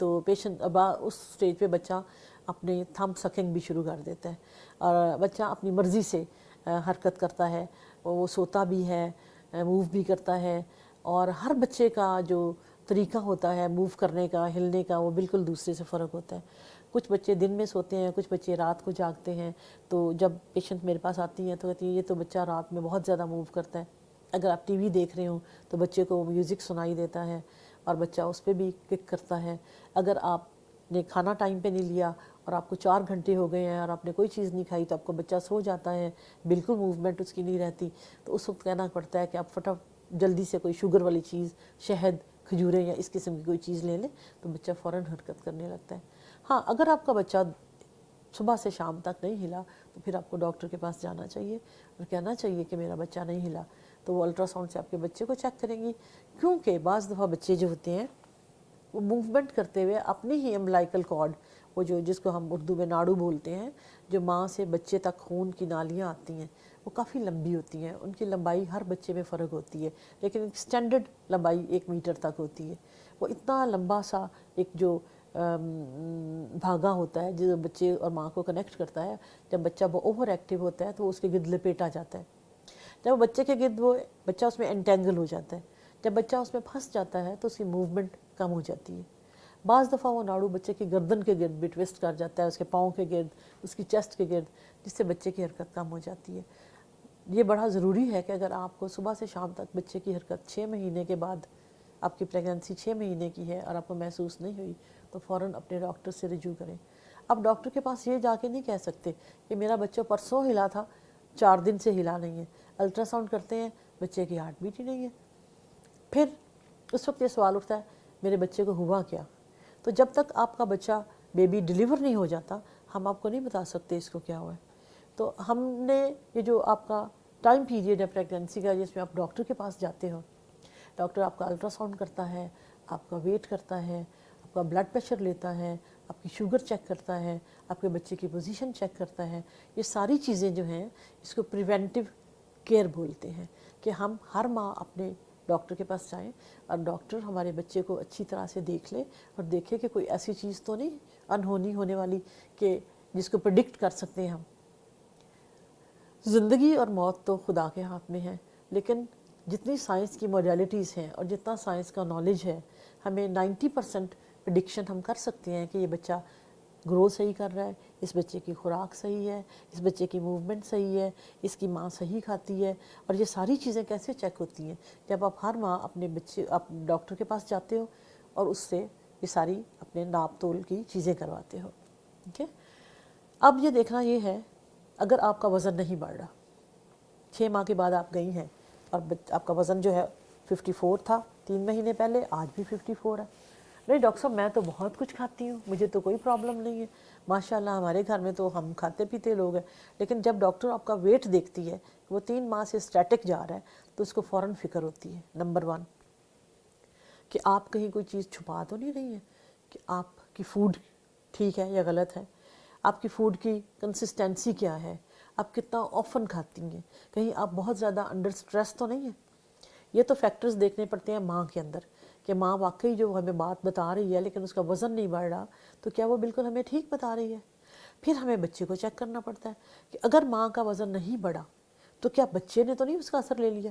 تو پیشنٹ اب اس سٹیج پہ بچہ اپنے تھم سکنگ بھی شروع کر دیتا ہے اور بچہ اپنی مرضی سے حرکت کرتا ہے، وہ سوتا بھی ہے، موو بھی کرتا ہے، اور ہر بچے کا جو طریقہ ہوتا ہے موو کرنے کا، ہلنے کا، وہ بالکل دوسرے سے فرق ہوتا ہے۔ کچھ بچے دن میں سوتے ہیں، کچھ بچے رات کو جاگتے ہیں۔ تو جب پیشنٹ میرے پاس آتی ہیں تو کہتی ہیں یہ تو بچہ رات میں بہت زیادہ موو کرتا ہے۔ اگر آپ ٹی وی دیکھ رہے ہوں تو بچے کو میوزک سنائی دیتا ہے اور بچہ اس پہ بھی کک کرتا ہے۔ اگر آپ نے کھانا ٹائم پہ نہیں لیا اور آپ کو 4 گھنٹے ہو گئے ہیں اور آپ نے کوئی چیز نہیں کھائی تو آپ کو بچہ سو جاتا ہے، بالکل موومنٹ اس کی نہیں رہتی، تو اس وقت کہنا پڑتا ہے کہ آپ جلدی سے کوئی شوگر والی چیز، شہد، کھجوریں یا اس قسم کی کوئی چیز لے لیں تو بچہ فوراً حرکت کرنے لگتا ہے۔ ہاں، اگر آپ کا بچہ صبح سے شام تک نہیں ہلا تو پھر آپ کو ڈاکٹر کے پاس جانا چاہیے اور کہنا چاہیے کہ میرا بچہ نہیں ہلا، تو وہ الٹرا ساؤنڈ سے آپ کے بچے کو چیک کریں گی، کیونکہ بعض دفعہ بچے جو ہوتے ہیں وہ موومنٹ کرتے ہوئے اپنی ہی امبلائکل کارڈ، وہ جس کو ہم اردو میں ناڑو بولتے ہیں، جو ماں سے بچے تک خون کی نالیاں آتی ہیں، وہ کافی لمبی ہوتی ہیں۔ ان کی لمبائی ہر بچے میں فرق ہوتی ہے، لیکن ایک اسٹینڈرڈ لمبائی 1 میٹر تک ہوتی ہے۔ وہ اتنا لمبا سا ایک جو دھاگا ہوتا ہے جو بچے اور ماں کو کنیکٹ کرتا ہے، جب بچہ وہ اوور ایکٹیو ہوتا ہے تو اس کے گرد لپیٹا جاتا ہے۔ جب بچے کے گرد وہ بچہ اس میں انٹینگل ہو جاتا ہے، جب بچہ اس میں پھنس جاتا ہے تو اس کی موومنٹ کم ہو جاتی ہے۔ بعض دفعہ وہ ناڑو بچے کی گردن کے گرد بھی ٹویسٹ کر جاتا ہے، اس کے پاؤں کے گرد، اس کی چیسٹ کے گرد، جس سے بچے کی حرکت کم ہو جاتی ہے۔ یہ بڑا ضروری ہے کہ اگر آپ کو صبح سے شام تک بچے کی حرکت 6 مہینے کے بعد، آپ کی پریگننسی 6 مہینے کی ہے اور آپ کو محسوس نہیں ہوئی تو فوراً اپنے ڈاکٹر سے رجوع کریں۔ اب ڈاکٹر کے پاس یہ جا کے نہیں کہہ سکتے کہ میرا بچہ پرسوں ہلا تھا، 4 دن سے ہلا نہیں ہے، الٹرا ساؤنڈ کرتے ہیں بچے کی ہارٹ بیٹ ہی نہیں ہے۔ پھر اس وقت یہ سوال اٹھتا ہے میرے بچے کو ہوا کیا؟ تو جب تک آپ کا بچہ بیبی ڈیلیور نہیں ہو جاتا ہم آپ کو نہیں بتا سکتے اس کو کیا ہوا ہے۔ تو ہم نے یہ جو آپ کا ٹائم پیریڈ ہے پریگننسی کا، جس میں آپ ڈاکٹر کے پاس جاتے ہو، ڈاکٹر آپ کا الٹرا ساؤنڈ کرتا ہے، آپ کا ویٹ کرتا ہے، آپ کا بلڈ پریشر لیتا ہے، آپ کی شوگر چیک کرتا ہے، آپ کے بچے کی پوزیشن چیک کرتا ہے۔ یہ ساری چیزیں جو ہیں اس کو پریونٹیو کیئر بولتے ہیں، کہ ہم ہر ماہ اپنے ڈاکٹر کے پاس جائیں اور ڈاکٹر ہمارے بچے کو اچھی طرح سے دیکھ لے اور دیکھے کہ کوئی ایسی چیز تو نہیں انہونی ہونے والی کہ جس کو پریڈکٹ کر سکتے ہیں ہم۔ زندگی اور موت تو خدا کے ہاتھ میں ہے، لیکن جتنی سائنس کی موڈیلٹیز ہیں اور جتنا سائنس کا نالج ہے، ہمیں 90% پریڈکشن ہم کر سکتے ہیں کہ یہ بچہ گرو صحیح کر رہا ہے، اس بچے کی خوراک صحیح ہے، اس بچے کی موومنٹ صحیح ہے، اس کی ماں صحیح کھاتی ہے۔ اور یہ ساری چیزیں کیسے چیک ہوتی ہیں؟ جب آپ ہر ماہ اپنے بچے آپ ڈاکٹر کے پاس جاتے ہو اور اس سے یہ ساری اپنے ناپ تول کی چیزیں کرواتے ہو۔ ٹھیک ہے، اب یہ دیکھنا یہ ہے اگر آپ کا وزن نہیں بڑھ رہا، 6 ماہ کے بعد آپ گئی ہیں اور آپ کا وزن جو ہے 54 تھا 3 مہینے پہلے، آج بھی 54 ہے۔ نہیں ڈاکٹر صاحب میں تو بہت کچھ کھاتی ہوں، مجھے تو کوئی پرابلم نہیں ہے، ماشاءاللہ ہمارے گھر میں تو ہم کھاتے پیتے لوگ ہیں۔ لیکن جب ڈاکٹر آپ کا ویٹ دیکھتی ہے وہ 3 ماہ سے اسٹیٹک جا رہا ہے تو اس کو فوراً فکر ہوتی ہے، نمبر 1 کہ آپ کہیں کوئی چیز چھپا تو نہیں رہی ہیں، کہ آپ کی فوڈ ٹھیک ہے یا غلط ہے، آپ کی فوڈ کی کنسسٹنسی کیا ہے، آپ کتنا آفن کھاتی ہیں، کہیں آپ بہت زیادہ انڈر سٹریس تو نہیں ہیں۔ یہ تو فیکٹرز دیکھنے پڑتے ہیں ماں کے اندر، کہ ماں واقعی جو ہمیں بات بتا رہی ہے لیکن اس کا وزن نہیں بڑھ رہا تو کیا وہ بالکل ہمیں ٹھیک بتا رہی ہے۔ پھر ہمیں بچے کو چیک کرنا پڑتا ہے کہ اگر ماں کا وزن نہیں بڑھا تو کیا بچے نے تو نہیں اس کا اثر لے لیا،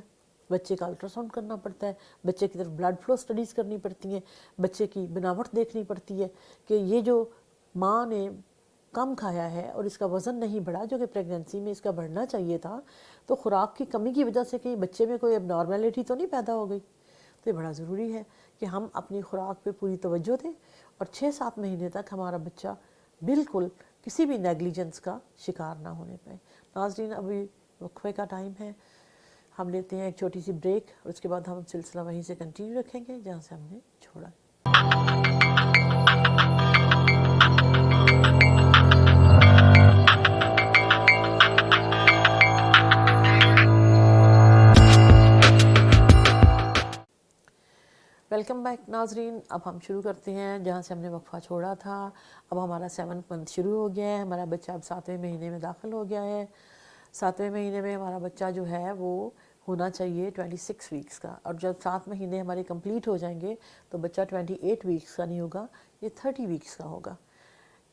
बच्चे का अल्ट्रासाउंड करना पड़ता है, बच्चे की तरफ ब्लड फ्लो स्टडीज़ करनी पड़ती हैं, बच्चे की बनावट देखनी पड़ती है कि ये जो माँ ने कम खाया है और इसका वज़न नहीं बढ़ा जो कि प्रेगनेंसी में इसका बढ़ना चाहिए था, तो खुराक की कमी की वजह से कहीं बच्चे में कोई एबनॉर्मेलिटी तो नहीं पैदा हो गई। तो ये बड़ा ज़रूरी है कि हम अपनी खुराक पे पूरी तवज्जो दें और 6-7 महीने तक हमारा बच्चा बिल्कुल किसी भी नेग्लिजेंस का शिकार ना होने पाए। नाज़रीन, अभी वक्फे का टाइम है, हम लेते हैं एक छोटी सी ब्रेक और उसके बाद हम सिलसिला वहीं से कंटिन्यू रखेंगे जहाँ से हमने छोड़ा। वेलकम बैक नाजरीन। अब हम शुरू करते हैं जहाँ से हमने वक्फा छोड़ा था। अब हमारा 7th मंथ शुरू हो गया है, हमारा बच्चा अब 7वें महीने में दाखिल हो गया है। 7वें महीने में हमारा बच्चा जो है वो होना चाहिए 26 वीक्स का, और जब 7 महीने हमारे कंप्लीट हो जाएंगे तो बच्चा 28 वीक्स का नहीं होगा, ये 30 वीक्स का होगा।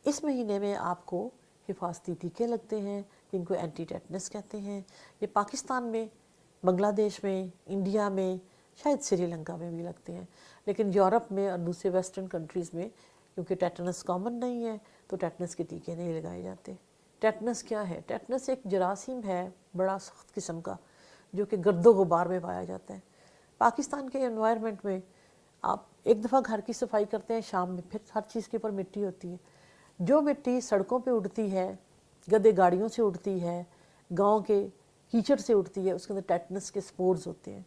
इस महीने में आपको हिफाजती टीके लगते हैं जिनको एंटी टेटनस कहते हैं। ये पाकिस्तान में, बांग्लादेश में, इंडिया में, शायद श्रीलंका में भी लगते हैं, लेकिन यूरोप में और दूसरे वेस्टर्न कंट्रीज़ में क्योंकि टेटनस कॉमन नहीं है तो टेटनस के टीके नहीं लगाए जाते। टेटनस क्या है? टेटनस एक जरासीम है बड़ा सख्त किस्म का जो कि गर्दो गुबार में पाया जाता है। पाकिस्तान के एनवायरनमेंट में आप एक दफ़ा घर की सफाई करते हैं, शाम में फिर हर चीज़ के ऊपर मिट्टी होती है। जो मिट्टी सड़कों पे उड़ती है, गधे गाड़ियों से उड़ती है, गांव के कीचड़ से उड़ती है, उसके अंदर टेटनस के स्पोर्स होते हैं।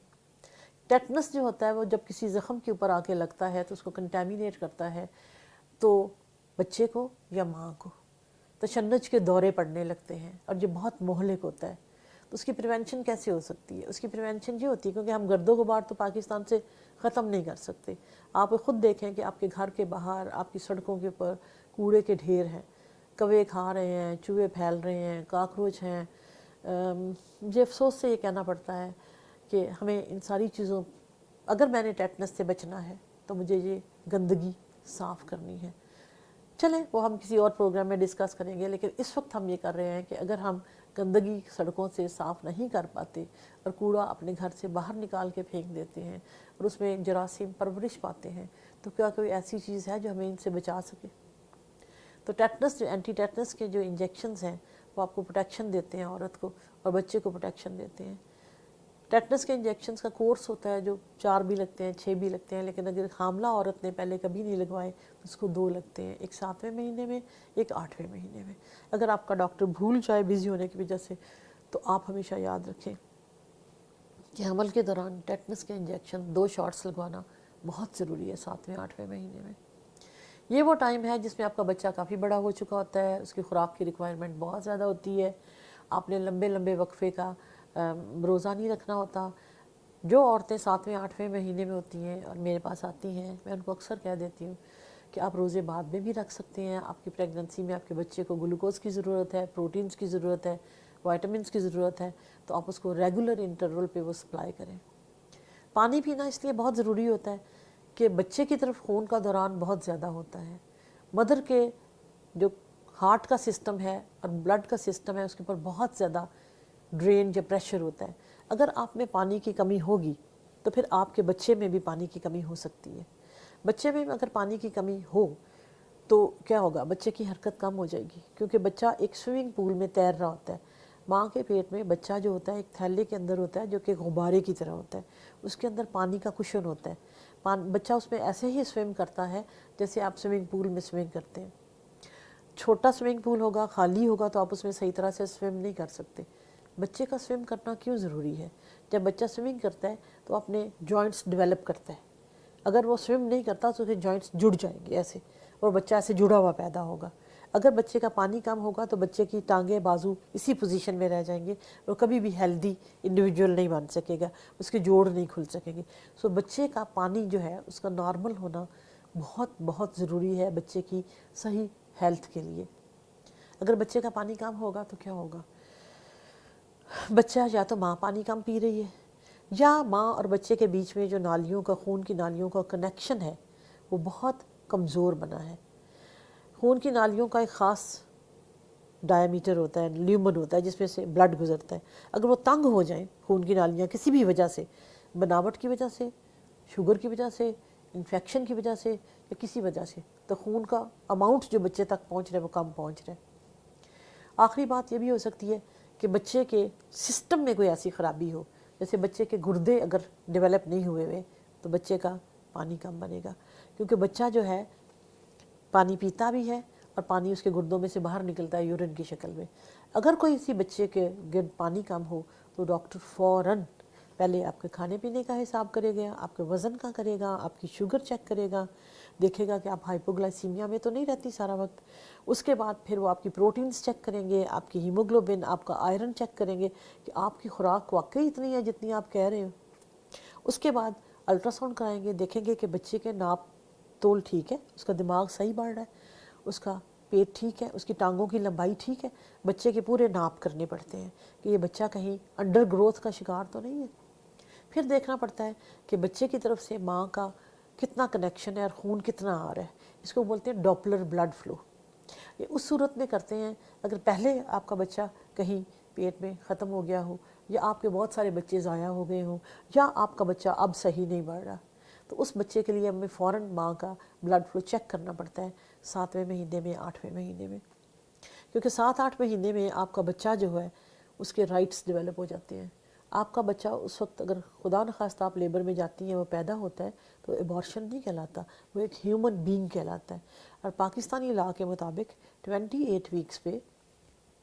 टेटनस जो होता है वो जब किसी ज़ख़म के ऊपर आके लगता है तो उसको कंटेमिनेट करता है, तो बच्चे को या माँ को तशन्नुज के दौरे पड़ने लगते हैं और ये बहुत मोहलिक होता है। तो उसकी प्रिवेंशन कैसे हो सकती है? उसकी प्रिवेंशन ये होती है, क्योंकि हम गर्दो गुबार तो पाकिस्तान से ख़त्म नहीं कर सकते। आप ख़ुद देखें कि आपके घर के बाहर, आपकी सड़कों के ऊपर कूड़े के ढेर हैं, कौवे खा रहे हैं, चूहे फैल रहे हैं, काकरोच हैं। मुझे अफसोस से ये कहना पड़ता है कि हमें इन सारी चीज़ों, अगर मैंने टेटनस से बचना है तो मुझे ये गंदगी साफ़ करनी है। चलें, वो हम किसी और प्रोग्राम में डिस्कस करेंगे, लेकिन इस वक्त हम ये कर रहे हैं कि अगर हम गंदगी सड़कों से साफ़ नहीं कर पाते और कूड़ा अपने घर से बाहर निकाल के फेंक देते हैं और उसमें जरासीम परवरिश पाते हैं, तो क्या कोई ऐसी चीज़ है जो हमें इनसे बचा सके? तो टेटनस, जो एंटी टेटनस के जो इंजेक्शंस हैं वो आपको प्रोटेक्शन देते हैं, औरत को और बच्चे को प्रोटेक्शन देते हैं। टेटनस के इंजेक्शंस का कोर्स होता है जो 4 भी लगते हैं, 6 भी लगते हैं, लेकिन अगर हामला औरत ने पहले कभी नहीं लगवाए तो उसको 2 लगते हैं, एक 7वें महीने में, एक 8वें महीने में। अगर आपका डॉक्टर भूल जाए बिज़ी होने की वजह से, तो आप हमेशा याद रखें कि हमल के दौरान टेटनस के इंजेक्शन 2 शॉट्स लगवाना बहुत ज़रूरी है 7वें 8वें महीने में। ये वो टाइम है जिसमें आपका बच्चा काफ़ी बड़ा हो चुका होता है, उसकी खुराक की रिक्वायरमेंट बहुत ज़्यादा होती है, आपने लंबे लंबे वक्फे का रोज़ा नहीं रखना होता। जो औरतें 7वें 8वें महीने में होती हैं और मेरे पास आती हैं, मैं उनको अक्सर कह देती हूँ कि आप रोज़े बाद में भी रख सकते हैं। आपकी प्रेगनेंसी में आपके बच्चे को ग्लूकोज की ज़रूरत है, प्रोटीन्स की ज़रूरत है, वाइटामिन की ज़रूरत है, तो आप उसको रेगुलर इंटरवल पे वो सप्लाई करें। पानी पीना इसलिए बहुत ज़रूरी होता है कि बच्चे की तरफ खून का दौरान बहुत ज़्यादा होता है। मदर के जो हार्ट का सिस्टम है और ब्लड का सिस्टम है उसके ऊपर बहुत ज़्यादा ड्रेन या प्रेशर होता है। अगर आप में पानी की कमी होगी तो फिर आपके बच्चे में भी पानी की कमी हो सकती है। बच्चे में अगर पानी की कमी हो तो क्या होगा? बच्चे की हरकत कम हो जाएगी, क्योंकि बच्चा एक स्विमिंग पूल में तैर रहा होता है। माँ के पेट में बच्चा जो होता है एक थैले के अंदर होता है जो कि गुब्बारे की तरह होता है, उसके अंदर पानी का कुशन होता है। बच्चा उसमें ऐसे ही स्विम करता है जैसे आप स्विमिंग पूल में स्विमिंग करते हैं। छोटा स्विमिंग पूल होगा, खाली होगा, तो आप उसमें सही तरह से स्विम नहीं कर सकते। बच्चे का स्विम करना क्यों ज़रूरी है? जब बच्चा स्विमिंग करता है तो अपने जॉइंट्स डेवलप करता है। अगर वो स्विम नहीं करता तो उसके जॉइंट्स जुड़ जाएंगे ऐसे, और बच्चा ऐसे जुड़ा हुआ पैदा होगा। अगर बच्चे का पानी कम होगा तो बच्चे की टांगें बाजू इसी पोजीशन में रह जाएंगे, वो कभी भी हेल्दी इंडिविजुअल नहीं बन सकेगा, उसके जोड़ नहीं खुल सकेंगे। सो बच्चे का पानी जो है उसका नॉर्मल होना बहुत बहुत ज़रूरी है बच्चे की सही हेल्थ के लिए। अगर बच्चे का पानी कम होगा तो क्या होगा? बच्चा या तो माँ पानी कम पी रही है, या माँ और बच्चे के बीच में जो नालियों का, खून की नालियों का कनेक्शन है वो बहुत कमज़ोर बना है। खून की नालियों का एक ख़ास ڈائیمیٹر ہوتا ہے، لیومن ہوتا ہے جس میں سے بلڈ گزرتا ہے، اگر وہ تنگ ہو جائیں خون کی نالیاں کسی بھی وجہ سے، بناوٹ کی وجہ سے، شوگر کی وجہ سے، انفیکشن کی وجہ سے یا کسی وجہ سے، تو خون کا اماؤنٹ جو بچے تک پہنچ رہا ہے وہ کم پہنچ رہا ہے۔ آخری بات یہ بھی ہو سکتی ہے کہ بچے کے سسٹم میں کوئی ایسی خرابی ہو، جیسے بچے کے گردے اگر ڈیولپ نہیں ہوئے ہوئے تو بچے کا پانی کم بنے گا، کیونکہ بچہ جو ہے پانی پیتا بھی ہے اور پانی اس کے گردوں میں سے باہر نکلتا ہے یورین کی شکل میں۔ اگر کوئی اسی بچے کے گرد پانی کم ہو تو ڈاکٹر فوراً پہلے آپ کے کھانے پینے کا حساب کرے گا، آپ کے وزن کا کرے گا، آپ کی شوگر چیک کرے گا، دیکھے گا کہ آپ ہائپوگلائسیمیا میں تو نہیں رہتی سارا وقت۔ اس کے بعد پھر وہ آپ کی پروٹینز چیک کریں گے، آپ کی ہیموگلوبن، آپ کا آئرن چیک کریں گے کہ آپ کی خوراک واقعی اتنی ہے جتنی آپ کہہ رہے ہو۔ اس کے بعد الٹرا ساؤنڈ کرائیں گے، دیکھیں گے کہ بچے کے ناپ تول ٹھیک ہے، اس کا دماغ صحیح بڑھ رہا ہے، اس کا پیٹ ٹھیک ہے، اس کی ٹانگوں کی لمبائی ٹھیک ہے۔ بچے کے پورے ناپ کرنے پڑتے ہیں کہ یہ بچہ کہیں انڈر گروتھ کا شکار تو نہیں ہے۔ پھر دیکھنا پڑتا ہے کہ بچے کی طرف سے ماں کا کتنا کنیکشن ہے اور خون کتنا آ رہا ہے، اس کو بولتے ہیں ڈاپلر بلڈ فلو۔ یہ اس صورت میں کرتے ہیں اگر پہلے آپ کا بچہ کہیں پیٹ میں ختم ہو گیا ہو، یا آپ کے بہت سارے بچے ضائع ہو گئے ہوں، یا آپ کا بچہ اب صحیح نہیں بڑھ رہا، تو اس بچے کے لیے ہمیں فوراً ماں کا بلڈ فلو چیک کرنا پڑتا ہے 7ویں مہینے میں، 8ویں مہینے میں، کیونکہ 7-8 مہینے میں آپ کا بچہ جو ہے اس کے رائٹس ڈیولپ ہو جاتے ہیں۔ آپ کا بچہ اس وقت اگر خدا نخواستہ آپ لیبر میں جاتی ہیں وہ پیدا ہوتا ہے تو ایبارشن نہیں کہلاتا، وہ ایک ہیومن بینگ کہلاتا ہے۔ اور پاکستانی لاء کے مطابق 28 ویکس پہ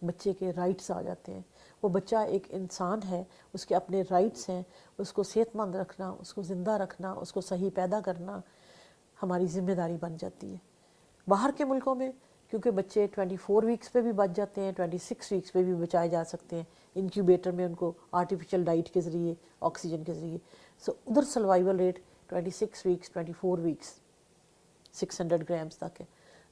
بچے کے رائٹس آ جاتے ہیں۔ وہ بچہ ایک انسان ہے، اس کے اپنے رائٹس ہیں، اس کو صحت مند رکھنا، اس کو زندہ رکھنا، اس کو صحیح پیدا کرنا ہماری ذمہ داری بن جاتی ہے۔ باہر کے ملکوں میں کیونکہ بچے 24 ویکس پہ بھی بچ جاتے ہیں، 26 ویکس پہ بھی بچائے جا سکتے ہیں انکیوبیٹر میں، ان کو آرٹیفیشل ڈائٹ کے ذریعے، آکسیجن کے ذریعے، سو ادھر سروائیول ریٹ 26 ویکس، 24 ویکس 600 گرامز تک ہے۔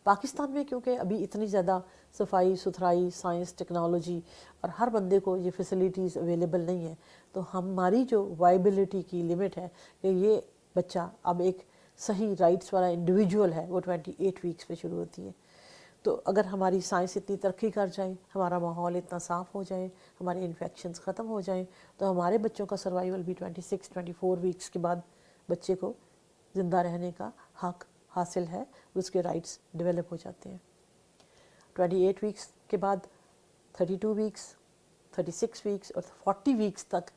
پاکستان میں کیونکہ ابھی اتنی زیادہ صفائی ستھرائی، سائنس، ٹیکنالوجی اور ہر بندے کو یہ فیسلٹیز اویلیبل نہیں ہے، تو ہماری جو وائبلٹی کی لمٹ ہے کہ یہ بچہ اب ایک صحیح رائٹس والا انڈیویجول ہے، وہ 28 ویکس پہ شروع ہوتی ہے۔ تو اگر ہماری سائنس اتنی ترقی کر جائے، ہمارا ماحول اتنا صاف ہو جائے، ہمارے انفیکشنز ختم ہو جائیں، تو ہمارے بچوں کا سروائیول بھی 24 ویکس کے بعد بچے کو زندہ رہنے کا حق حاصل ہے، اس کے رائٹس ڈیولپ ہو جاتے ہیں۔ 28 ویکس کے بعد 32 ویکس، 36 ویکس اور 40 ویکس تک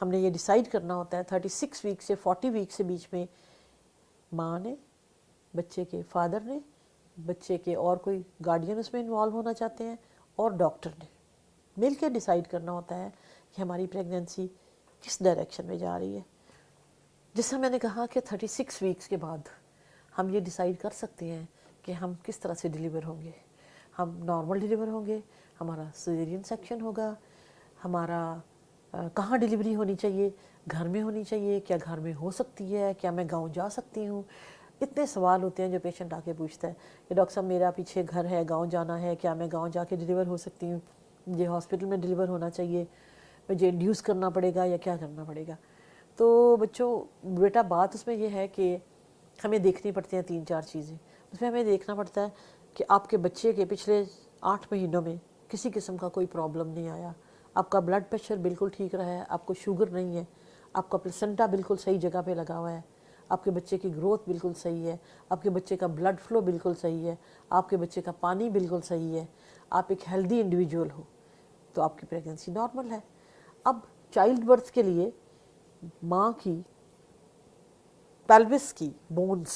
ہم نے یہ ڈیسائیڈ کرنا ہوتا ہے۔ 36 ویکس سے 40 ویکس سے بیچ میں ماں نے، بچے کے فادر نے، بچے کے اور کوئی گارڈین اس میں انوالو ہونا چاہتے ہیں، اور ڈاکٹر نے مل کے ڈیسائیڈ کرنا ہوتا ہے کہ ہماری پریگننسی کس ڈائریکشن میں جا رہی ہے۔ جس سے میں نے کہا کہ 36 ویکس کے بعد ہم یہ ڈیسائیڈ کر سکتے ہیں کہ ہم کس طرح سے ڈیلیور ہوں گے۔ ہم نارمل ڈیلیور ہوں گے، ہمارا سیزرین سیکشن ہوگا، ہمارا کہاں ڈیلیوری ہونی چاہیے، گھر میں ہونی چاہیے، کیا گھر میں ہو سکتی ہے، کیا میں گاؤں جا سکتی ہوں۔ اتنے سوال ہوتے ہیں جو پیشنٹ آ کے پوچھتا ہے کہ ڈاکٹر صاحب میرا پیچھے گھر ہے، گاؤں جانا ہے، کیا میں گاؤں جا کے ڈیلیور ہو سکتی ہوں، مجھے ہاسپٹل میں ڈیلیور ہونا چاہیے، مجھے انڈیوس کرنا پڑے گا یا کیا کرنا پڑے گا۔ تو بچوں بیٹا بات اس میں یہ ہے کہ ہمیں دیکھنی پڑتی ہیں 3-4 چیزیں۔ اس میں ہمیں دیکھنا پڑتا ہے کہ آپ کے بچے کے پچھلے 8 مہینوں میں کسی قسم کا کوئی پرابلم نہیں آیا، آپ کا بلڈ پریشر بالکل ٹھیک رہا ہے، آپ کو شوگر نہیں ہے، آپ کا پلسنٹا بالکل صحیح جگہ پہ لگا ہوا ہے، آپ کے بچے کی گروتھ بالکل صحیح ہے، آپ کے بچے کا بلڈ فلو بالکل صحیح ہے، آپ کے بچے کا پانی بالکل صحیح ہے، آپ ایک ہیلدی انڈیویجول ہو، تو آپ کی پریگننسی نارمل ہے۔ اب چائلڈ برتھ کے لیے ماں کی پیلوس کی بونز،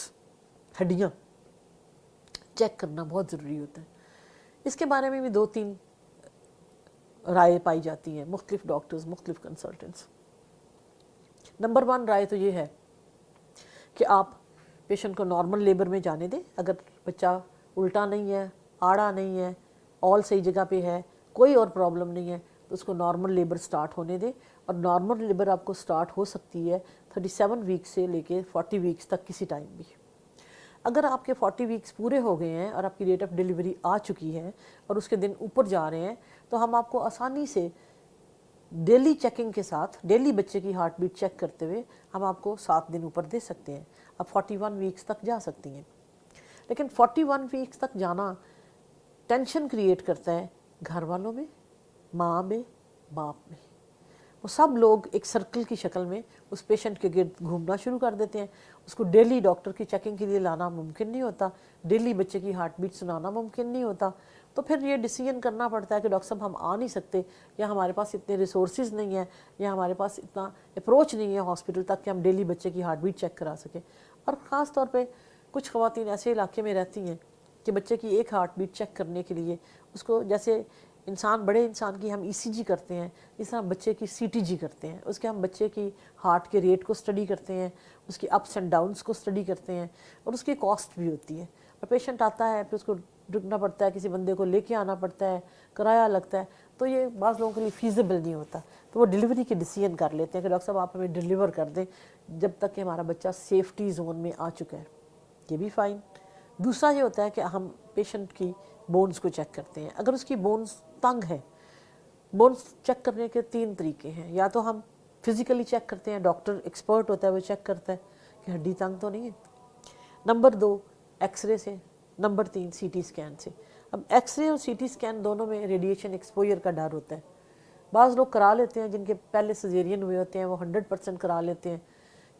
ہڈیاں چیک کرنا بہت ضروری ہوتا ہے۔ اس کے بارے میں بھی 2-3 رائے پائی جاتی ہیں، مختلف ڈاکٹرز، مختلف کنسلٹنٹس۔ نمبر 1 رائے تو یہ ہے کہ آپ پیشنٹ کو نارمل لیبر میں جانے دیں۔ اگر بچہ الٹا نہیں ہے، آڑا نہیں ہے، آل صحیح جگہ پہ ہے، کوئی اور پرابلم نہیں ہے، تو اس کو نارمل لیبر سٹارٹ ہونے دیں۔ اور نارمل لیبر آپ کو سٹارٹ ہو سکتی ہے 37 ویکس سے لے کے 40 ویکس تک کسی ٹائم بھی۔ اگر آپ کے 40 ویکس پورے ہو گئے ہیں اور آپ کی ڈیٹ آف ڈیلیوری آ چکی ہے اور اس کے دن اوپر جا رہے ہیں، تو ہم آپ کو آسانی سے ڈیلی چیکنگ کے ساتھ، ڈیلی بچے کی ہارٹ بیٹ چیک کرتے ہوئے ہم آپ کو 7 دن اوپر دے سکتے ہیں۔ اب 41 ویکس تک جا سکتی ہیں، لیکن 41 ویکس تک جانا टेंशन क्रिएट करता है घर वालों में, माँ में, बाप में। वो सब लोग एक सर्कल की शक्ल में उस पेशेंट के गिर्द घूमना शुरू कर देते हैं। उसको डेली डॉक्टर की चेकिंग के लिए लाना मुमकिन नहीं होता, डेली बच्चे की हार्ट बीट सुनाना मुमकिन नहीं होता। तो फिर ये डिसीजन करना पड़ता है कि डॉक्टर साहब हम आ नहीं सकते, या हमारे पास इतने रिसोर्सेज नहीं है, या हमारे पास इतना अप्रोच नहीं है हॉस्पिटल तक कि हम डेली बच्चे की हार्ट बीट चेक करा सकें। और ख़ास तौर पे कुछ ख़वातीन ऐसे इलाके में रहती हैं कि बच्चे की एक हार्ट बीट चेक करने के लिए उसको, जैसे बड़े इंसान की हम ECG करते हैं, इस तरह बच्चे की CTG करते हैं। उसके हम बच्चे की हार्ट के रेट को स्टडी करते हैं, उसकी अप्स एंड डाउन्स को स्टडी करते हैं, और उसकी कॉस्ट भी होती है। और पेशेंट आता है, फिर उसको रुकना पड़ता है, किसी बंदे को लेके आना पड़ता है, किराया लगता है, तो ये बाज़ लोगों के लिए फीजिबल नहीं होता। तो वो डिलीवरी की डिसीजन कर लेते हैं कि डॉक्टर साहब आप हमें डिलीवर कर दें जब तक कि हमारा बच्चा सेफ्टी जोन में आ चुका है, ये भी फ़ाइन। दूसरा ये होता है कि हम पेशेंट की बोन्स को चेक करते हैं। अगर उसकी बोन्स तंग है, बोन्स चेक करने के 3 तरीके हैं। या तो हम फिज़िकली चेक करते हैं, डॉक्टर एक्सपर्ट होता है वो चेक करता है कि हड्डी तंग तो नहीं है। नंबर 2 एक्सरे से, नंबर 3 CT स्कैन से। अब एक्सरे और CT स्कैन दोनों में रेडिएशन एक्सपोजर का डर होता है। बाज़ लोग करा लेते हैं, जिनके पहले सिजेरियन हुए होते हैं वो 100% करा लेते हैं,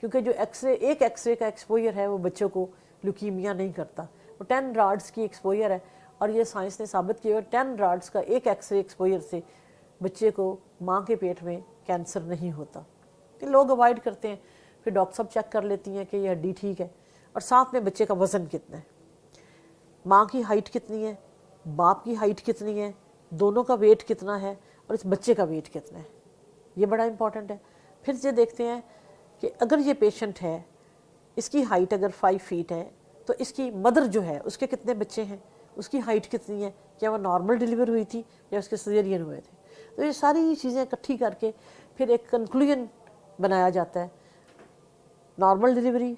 क्योंकि जो एक एक्सरे का एक्सपोजर है वो बच्चों को ल्यूकीमिया नहीं करता। वो 10 राड्स की एक्सपोजर है, और ये साइंस ने साबित किया है 10 राड्स का एक एक्सरे एक्सपोजर से बच्चे को माँ के पेट में कैंसर नहीं होता। कि लोग अवॉइड करते हैं, फिर डॉक्टर साहब चेक कर लेती हैं कि ये हड्डी ठीक है, और साथ में बच्चे का वज़न कितना है, माँ की हाइट कितनी है, बाप की हाइट कितनी है, दोनों का वेट कितना है, और इस बच्चे का वेट कितना है, ये बड़ा इंपॉर्टेंट है। फिर ये देखते हैं कि अगर ये पेशेंट है, इसकी हाइट अगर 5 फीट है, तो इसकी मदर जो है उसके कितने बच्चे हैं, उसकी हाइट कितनी है, क्या वो नॉर्मल डिलीवर हुई थी या उसके सिजेरियन हुए थे। तो ये सारी चीज़ें इकट्ठी करके फिर एक कंक्लूजन बनाया जाता है। नॉर्मल डिलीवरी,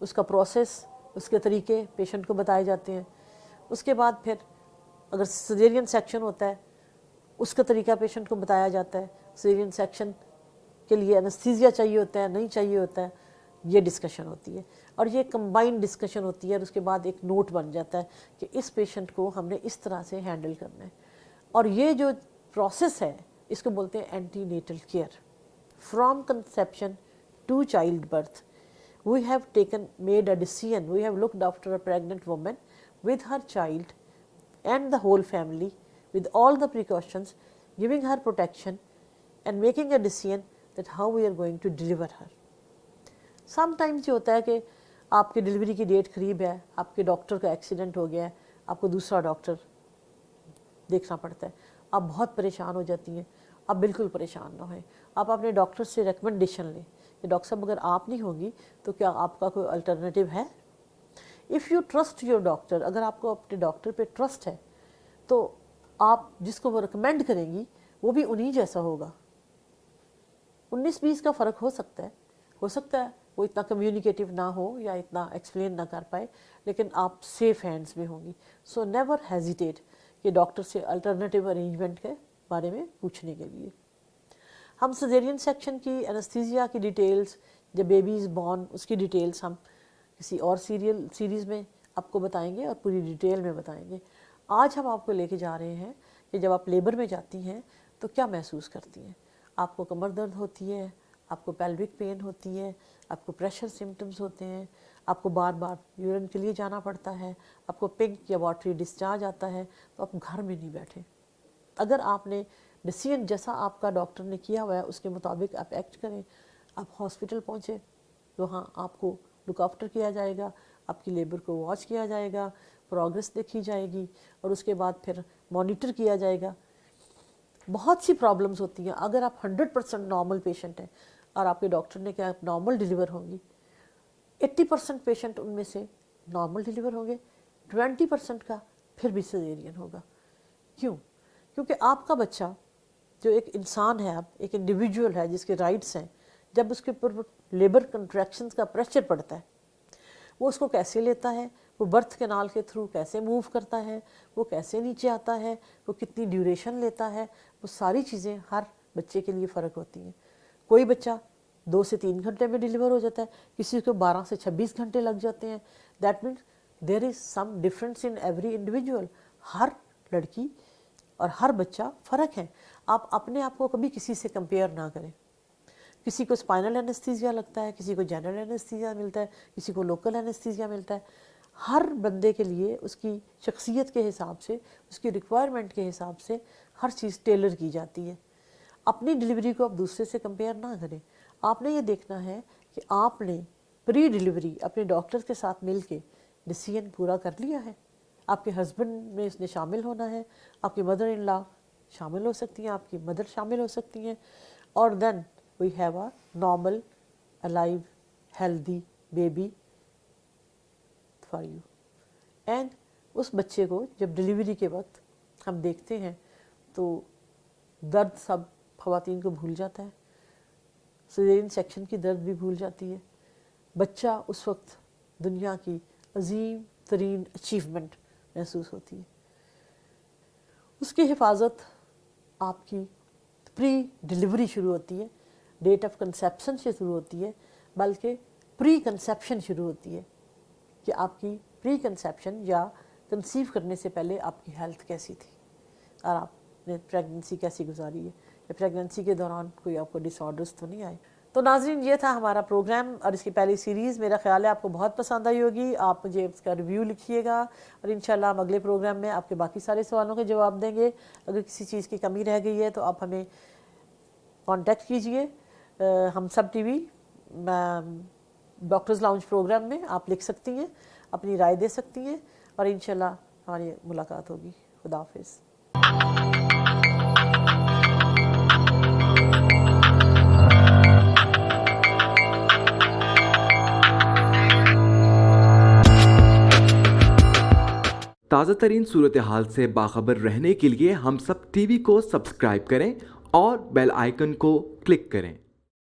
उसका प्रोसेस, उसके तरीके पेशेंट को बताए जाते हैं। उसके बाद फिर अगर सिजेरियन सेक्शन होता है उसका तरीका पेशेंट को बताया जाता है। सिजेरियन सेक्शन के लिए एनेस्थीसिया चाहिए होता है, नहीं चाहिए होता है, ये डिस्कशन होती है, और ये कंबाइंड डिस्कशन होती है। और उसके बाद एक नोट बन जाता है कि इस पेशेंट को हमने इस तरह से हैंडल करना है। और ये जो प्रोसेस है इसको बोलते हैं antenatal care. From conception to childbirth we have made a decision, we have looked after a pregnant woman with her child and the whole family with all the precautions, giving her protection and making a decision that how we are going to deliver her. Sometimes ये होता है कि आपकी delivery की date करीब है, आपके doctor का एक्सीडेंट हो गया है, आपको दूसरा डॉक्टर देखना पड़ता है, आप बहुत परेशान हो जाती हैं। आप बिल्कुल परेशान ना होएं, आप अपने डॉक्टर से रिकमेंडेशन लें कि डॉक्टर साहब अगर आप नहीं होंगी तो क्या आपका कोई अल्टरनेटिव है। If you trust your doctor, अगर आपको अपने डॉक्टर पे ट्रस्ट है तो आप जिसको वो रिकमेंड करेंगी वो भी उन्हीं जैसा होगा। 19-20 का फ़र्क हो सकता है वो इतना कम्युनिकेटिव ना हो या इतना एक्सप्लेन ना कर पाए, लेकिन आप सेफ हैंड्स में होंगी। सो नेवर हेजिटेट कि डॉक्टर से अल्टरनेटिव अरेंजमेंट के बारे में पूछने के लिए। हम सिजेरियन सेक्शन की एनेस्थीसिया की डिटेल्स, जब बेबी इज़ बॉर्न उसकी डिटेल्स हम किसी और सीरीज़ में आपको बताएंगे और पूरी डिटेल में बताएंगे। आज हम आपको लेके जा रहे हैं कि जब आप लेबर में जाती हैं तो क्या महसूस करती हैं। आपको कमर दर्द होती है, आपको पेल्विक पेन होती है, आपको प्रेशर सिम्टम्स होते हैं, आपको बार बार यूरिन के लिए जाना पड़ता है, आपको पिंक या वाटरी डिस्चार्ज आता है, तो आप घर में नहीं बैठे। अगर आपने डिसीजन जैसा आपका डॉक्टर ने किया हुआ है उसके मुताबिक आप एक्ट करें। आप हॉस्पिटल पहुँचे तो हाँ आपको लुक आफ्टर किया जाएगा, आपकी लेबर को वॉच किया जाएगा, प्रोग्रेस देखी जाएगी और उसके बाद फिर मॉनिटर किया जाएगा। बहुत सी प्रॉब्लम्स होती हैं। अगर आप 100% नॉर्मल पेशेंट हैं और आपके डॉक्टर ने कहा आप नॉर्मल डिलीवर होंगी, 80% पेशेंट उनमें से नॉर्मल डिलीवर होंगे, 20% का फिर भी सिजेरियन होगा। क्यों? क्योंकि आपका बच्चा जो एक इंसान है, आप एक इंडिविजुअल है जिसके राइट्स हैं, जब उसके ऊपर लेबर कंट्रैक्शंस का प्रेशर पड़ता है वो उसको कैसे लेता है, वो बर्थ कैनाल के थ्रू कैसे मूव करता है, वो कैसे नीचे आता है, वो कितनी ड्यूरेशन लेता है, वो सारी चीज़ें हर बच्चे के लिए फ़र्क होती हैं। कोई बच्चा 2 से 3 घंटे में डिलीवर हो जाता है, किसी को 12 से 26 घंटे लग जाते हैं। That means there is some difference in every individual. ہر لڑکی اور ہر بچہ فرق ہے. آپ اپنے آپ کو کبھی کسی سے کمپیئر نہ کریں. کسی کو اسپائنل اینستھیزیا لگتا ہے, کسی کو جنرل اینستھیزیا ملتا ہے, کسی کو لوکل اینستھیزیا ملتا ہے. ہر بندے کے لیے اس کی شخصیت کے حساب سے, اس کی ریکوائرمنٹ کے حساب سے ہر چیز ٹیلر کی جاتی ہے. اپنی ڈلیوری کو آپ دوسرے سے کمپیئر نہ کریں. آپ نے یہ دیکھنا ہے کہ آپ نے پری ڈلیوری اپنے ڈاکٹر کے ساتھ مل کے ڈیسیژن پورا کر لیا ہے. آپ کے ہسبینڈ میں اس نے شامل ہونا ہے, آپ کی مدر ان لا شامل ہو سکتی ہیں, آپ کی مدر شامل ہو سکتی ہیں, اور then we have a normal alive healthy baby for you. And اس بچے کو جب ڈلیوری کے وقت ہم دیکھتے ہیں تو درد سب خواتین کو بھول جاتا ہے, سیزرین سیکشن کی درد بھی بھول جاتی ہے. بچہ اس وقت دنیا کی عظیم ترین اچیومنٹ محسوس ہوتی ہے. اس کی حفاظت آپ کی پری ڈلیوری شروع ہوتی ہے, ڈیٹ آف کنسیپشن سے شروع ہوتی ہے, بلکہ پری کنسیپشن شروع ہوتی ہے کہ آپ کی پری کنسیپشن یا کنسیو کرنے سے پہلے آپ کی ہیلتھ کیسی تھی اور آپ نے پریگننسی کیسی گزاری ہے, یا پریگننسی کے دوران کوئی آپ کو ڈس آرڈرز تو نہیں آئے. تو ناظرین, یہ تھا ہمارا پروگرام اور اس کی پہلی سیریز. میرا خیال ہے آپ کو بہت پسند آئی ہوگی. آپ مجھے اس کا ریویو لکھیے گا اور انشاءاللہ ہم اگلے پروگرام میں آپ کے باقی سارے سوالوں کے جواب دیں گے. اگر کسی چیز کی کمی رہ گئی ہے تو آپ ہمیں کانٹیکٹ کیجئے. ہم سب T V doctors lounge programme میں آپ لکھ سکتی ہیں, اپنی رائے دے سکتی ہیں, اور انشاءاللہ ہماری ملاقات ہوگی. خدا حافظ. تازہ ترین صورتحال سے باخبر رہنے کے لیے ہم سب ٹی وی کو سبسکرائب کریں اور بیل آئیکن کو کلک کریں.